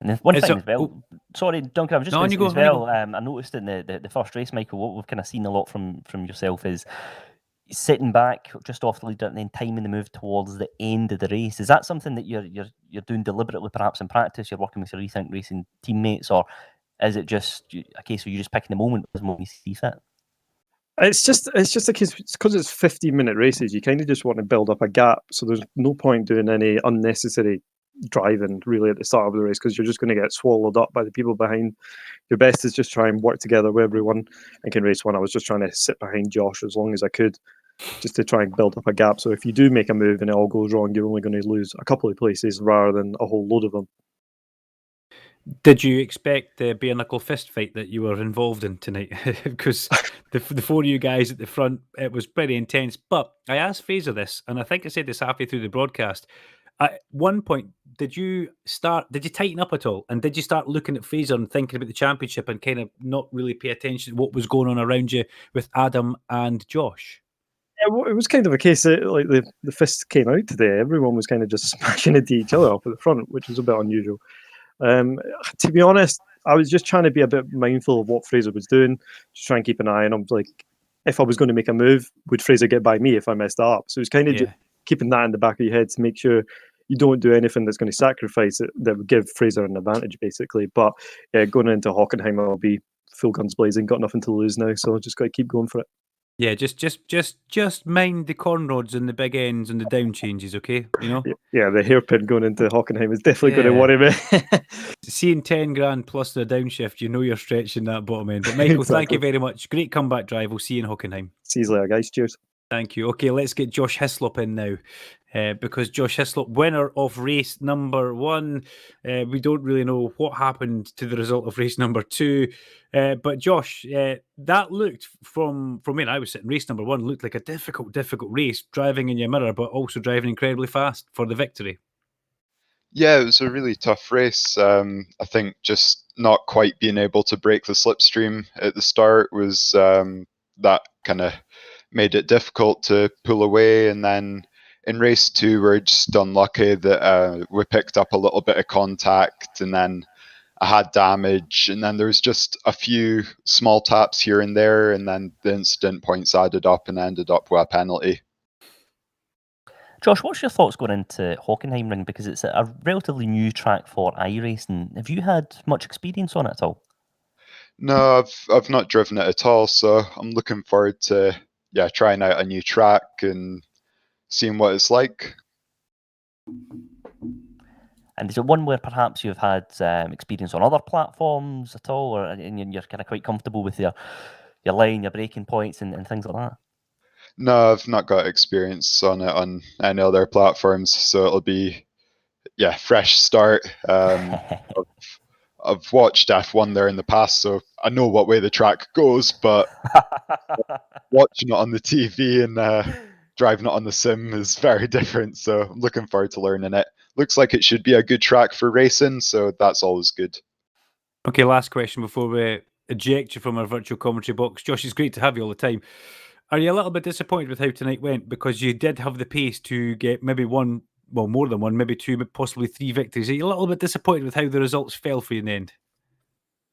And one thing as well, sorry, Duncan, I was just going to say as well, I noticed in the first race, Michael, what we've kind of seen a lot from yourself is sitting back just off the leader and then timing the move towards the end of the race. Is that something that you're doing deliberately, perhaps in practice? You're working with your Rethink Racing teammates, or is it just a case where you're just picking the moment as you see fit? It's just a case because it's 15-minute races. You kind of just want to build up a gap, so there's no point doing any unnecessary driving really at the start of the race because you're just going to get swallowed up by the people behind. Your best is just try and work together with everyone and can race one. I was just trying to sit behind Josh as long as I could, just to try and build up a gap. So if you do make a move and it all goes wrong, you're only going to lose a couple of places rather than a whole load of them. Did you expect the bare knuckle fist fight that you were involved in tonight? Because the four of you guys at the front, it was pretty intense. But I asked Fraser this, and I think I said this halfway through the broadcast. At one point, did you tighten up at all? And did you start looking at Fraser and thinking about the championship and kind of not really pay attention to what was going on around you with Adam and Josh? Yeah, it was kind of a case that like the fists came out today. Everyone was kind of just smashing into each other up at the front, which was a bit unusual. To be honest, I was just trying to be a bit mindful of what Fraser was doing, just try and keep an eye on him. Like, if I was going to make a move, would Fraser get by me if I messed that up? So it was kind of just keeping that in the back of your head to make sure you don't do anything that's going to sacrifice it, that would give Fraser an advantage, basically. But going into Hockenheim, I'll be full guns blazing, got nothing to lose now, so just got to keep going for it. Yeah, just mind the corn rods and the big ends and the down changes, okay? You know. Yeah, the hairpin going into Hockenheim is definitely going to worry me. Seeing 10 grand plus the downshift, you know you're stretching that bottom end. But Michael, Thank you very much. Great comeback drive. We'll see you in Hockenheim. See you later, guys. Cheers. Thank you. Okay, let's get Josh Hislop in now. Because Josh Hislop, winner of race number 1. We don't really know what happened to the result of race number 2. But Josh, that looked from when I was sitting, race number 1 looked like a difficult race, driving in your mirror, but also driving incredibly fast for the victory. Yeah, it was a really tough race. I think just not quite being able to break the slipstream at the start was that kind of made it difficult to pull away. And then in race 2, we're just unlucky that we picked up a little bit of contact, and then I had damage, and then there was just a few small taps here and there, and then the incident points added up and ended up with a penalty. Josh, what's your thoughts going into Hockenheimring? Because it's a relatively new track for iRacing. Have you had much experience on it at all? No, I've not driven it at all, so I'm looking forward to trying out a new track and seeing what it's like. And is it one where perhaps you've had experience on other platforms at all, or and you're kind of quite comfortable with your line, your braking points, and things like that? No, I've not got experience on it on any other platforms, so it'll be fresh start. I've watched F1 there in the past, so I know what way the track goes, but watching it on the TV and driving it on the sim is very different, so I'm looking forward to learning it. Looks like it should be a good track for racing, so that's always good. Okay, last question before we eject you from our virtual commentary box. Josh, it's great to have you all the time. Are you a little bit disappointed with how tonight went? Because you did have the pace to get maybe one, well, more than one, maybe two, possibly three victories. Are you a little bit disappointed with how the results fell for you in the end?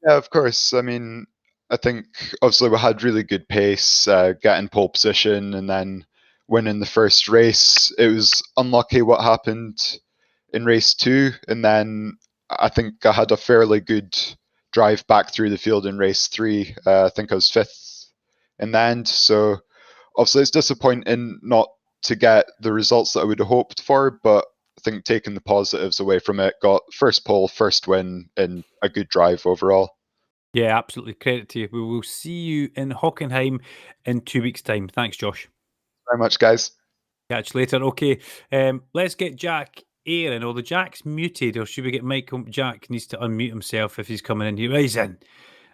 Yeah, of course. I mean, I think obviously we had really good pace, getting pole position and then winning the first race. It was unlucky what happened in race 2, and then I think I had a fairly good drive back through the field in race 3. I think I was 5th in the end. So obviously it's disappointing not to get the results that I would have hoped for, but I think taking the positives away from it, got first pole, first win, and a good drive overall. Yeah, absolutely. Credit to you. We will see you in Hockenheim in 2 weeks' time. Thanks, Josh. Very much, guys. Catch you later. Okay, let's get Jack Air in. Although Jack's muted, or should we get Mike? Jack needs to unmute himself if he's coming in here. He's in.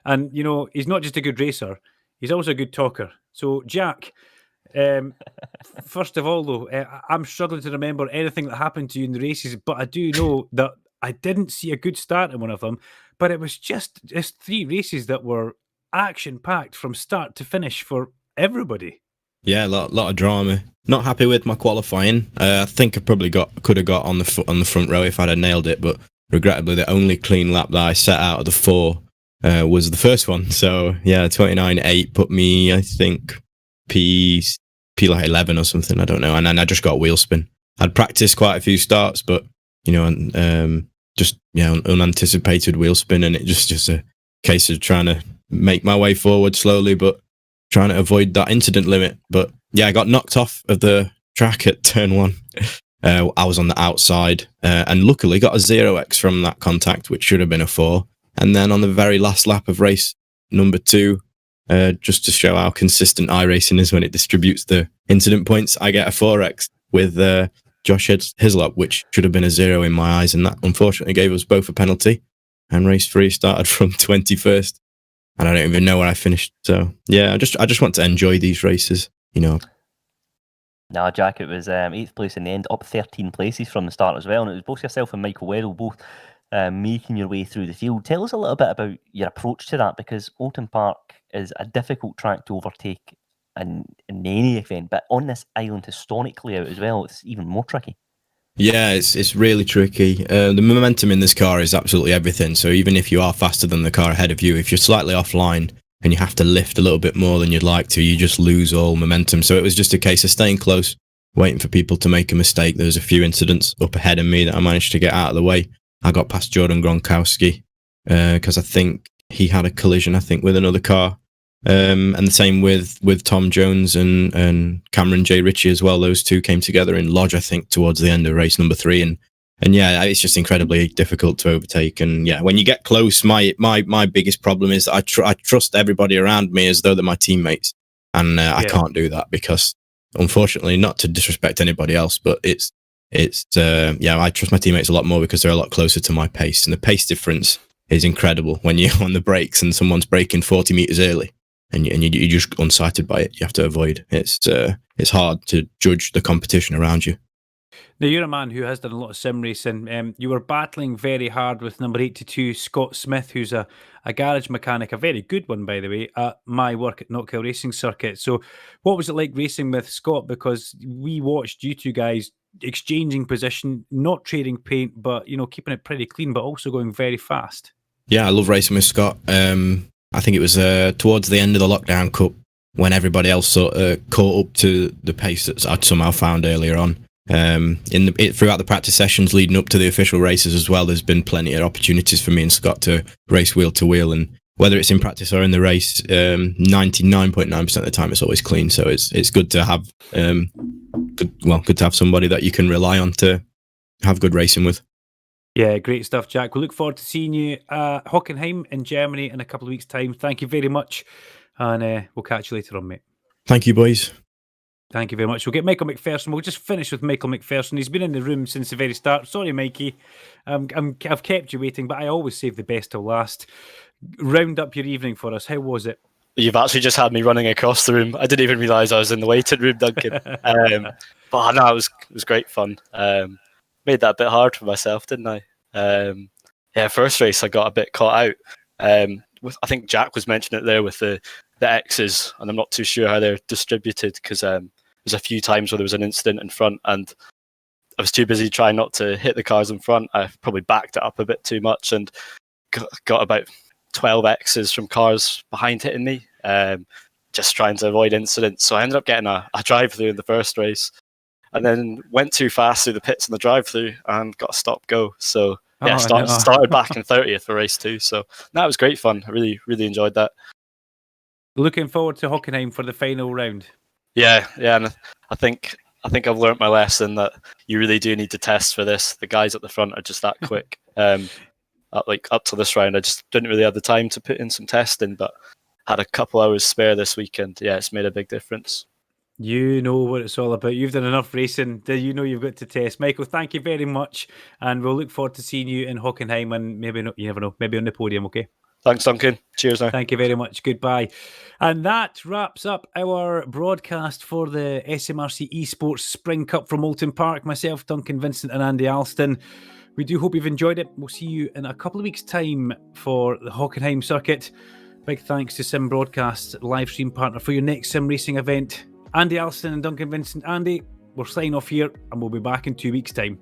And, you know, he's not just a good racer, he's also a good talker. So, Jack, first of all, though, I'm struggling to remember anything that happened to you in the races, but I do know that I didn't see a good start in one of them, but it was just 3 races that were action-packed from start to finish for everybody. Yeah, a lot of drama. Not happy with my qualifying. I think I probably could have got on the front row if I'd have nailed it, but regrettably the only clean lap that I set out of the 4 was the first one. So yeah, 29.8 put me, I think, P like 11 or something. I don't know. And then I just got wheel spin. I'd practiced quite a few starts, but you know, just unanticipated wheel spin, and it just a case of trying to make my way forward slowly, but trying to avoid that incident limit. But yeah, I got knocked off of the track at turn 1. I was on the outside, and luckily got a 0x from that contact, which should have been a 4. And then on the very last lap of race number 2, just to show how consistent iRacing is when it distributes the incident points, I get a 4x with Josh Hislop, which should have been a 0 in my eyes, and that unfortunately gave us both a penalty. And race 3 started from 21st. And I don't even know where I finished. So yeah, I just want to enjoy these races, you know. No, Jack, it was 8th place in the end, up 13 places from the start as well. And it was both yourself and Michael Werrell both making your way through the field. Tell us a little bit about your approach to that, because Oulton Park is a difficult track to overtake in any event, but on this island historic layout as well, it's even more tricky. Yeah, it's really tricky. The momentum in this car is absolutely everything. So even if you are faster than the car ahead of you, if you're slightly offline and you have to lift a little bit more than you'd like to, you just lose all momentum. So it was just a case of staying close, waiting for people to make a mistake. There was a few incidents up ahead of me that I managed to get out of the way. I got past Jordan Gronkowski because I think he had a collision, with another car. And the same with Tom Jones and Cameron J. Ritchie as well. Those two came together in Lodge, I think, towards the end of race number 3. And yeah, it's just incredibly difficult to overtake. And yeah, when you get close, my biggest problem is I trust everybody around me as though they're my teammates. And I can't do that because, unfortunately, not to disrespect anybody else, but I trust my teammates a lot more because they're a lot closer to my pace. And the pace difference is incredible when you're on the brakes and someone's braking 40 meters early. And you're just unsighted by it. You have to avoid. It's hard to judge the competition around you. Now, you're a man who has done a lot of sim racing. You were battling very hard with number 82, Scott Smith, who's a garage mechanic, a very good one, by the way, at my work at Knockhill Racing Circuit. So what was it like racing with Scott? Because we watched you two guys exchanging position, not trading paint, but, keeping it pretty clean, but also going very fast. Yeah, I love racing with Scott. I think it was towards the end of the Lockdown Cup when everybody else sort of caught up to the pace that I'd somehow found earlier on. Throughout the practice sessions leading up to the official races as well, there's been plenty of opportunities for me and Scott to race wheel to wheel, and whether it's in practice or in the race, 99.9% of the time it's always clean. So it's good to have good to have somebody that you can rely on to have good racing with. Yeah, great stuff, Jack. We look forward to seeing you at Hockenheim in Germany in a couple of weeks' time. Thank you very much, and we'll catch you later on, mate. Thank you, boys. Thank you very much. We'll get Michael McPherson. We'll just finish with Michael McPherson. He's been in the room since the very start. Sorry, Mikey. I've kept you waiting, but I always save the best till last. Round up your evening for us. How was it? You've actually just had me running across the room. I didn't even realise I was in the waiting room, Duncan. But no, it was great fun. Made that a bit hard for myself, didn't I? First race I got a bit caught out. I think Jack was mentioning it there with the X's, and I'm not too sure how they're distributed because there's a few times where there was an incident in front and I was too busy trying not to hit the cars in front. I probably backed it up a bit too much and got about 12 X's from cars behind hitting me, just trying to avoid incidents. So I ended up getting a drive-through in the first race and then went too fast through the pits in the drive-through and got a stop-go. So started back in 30th for race 2. So that was great fun. I really, really enjoyed that. Looking forward to Hockenheim for the final round. Yeah, and I think I've learnt my lesson that you really do need to test for this. The guys at the front are just that quick. Up to this round, I just didn't really have the time to put in some testing, but had a couple hours spare this weekend. Yeah, it's made a big difference. You know what it's all about. You've done enough racing. You know you've got to test. Michael, thank you very much, and we'll look forward to seeing you in Hockenheim and maybe, you never know, maybe on the podium, okay? Thanks, Duncan. Cheers now. Thank you very much. Goodbye. And that wraps up our broadcast for the SMRC eSports Spring Cup from Oulton Park. Myself, Duncan, Vincent and Andy Alston. We do hope you've enjoyed it. We'll see you in a couple of weeks' time for the Hockenheim circuit. Big thanks to Sim Broadcast's live stream partner for your next sim racing event. Andy Alston and Duncan Vincent. Andy, we're signing off here and we'll be back in 2 weeks' time.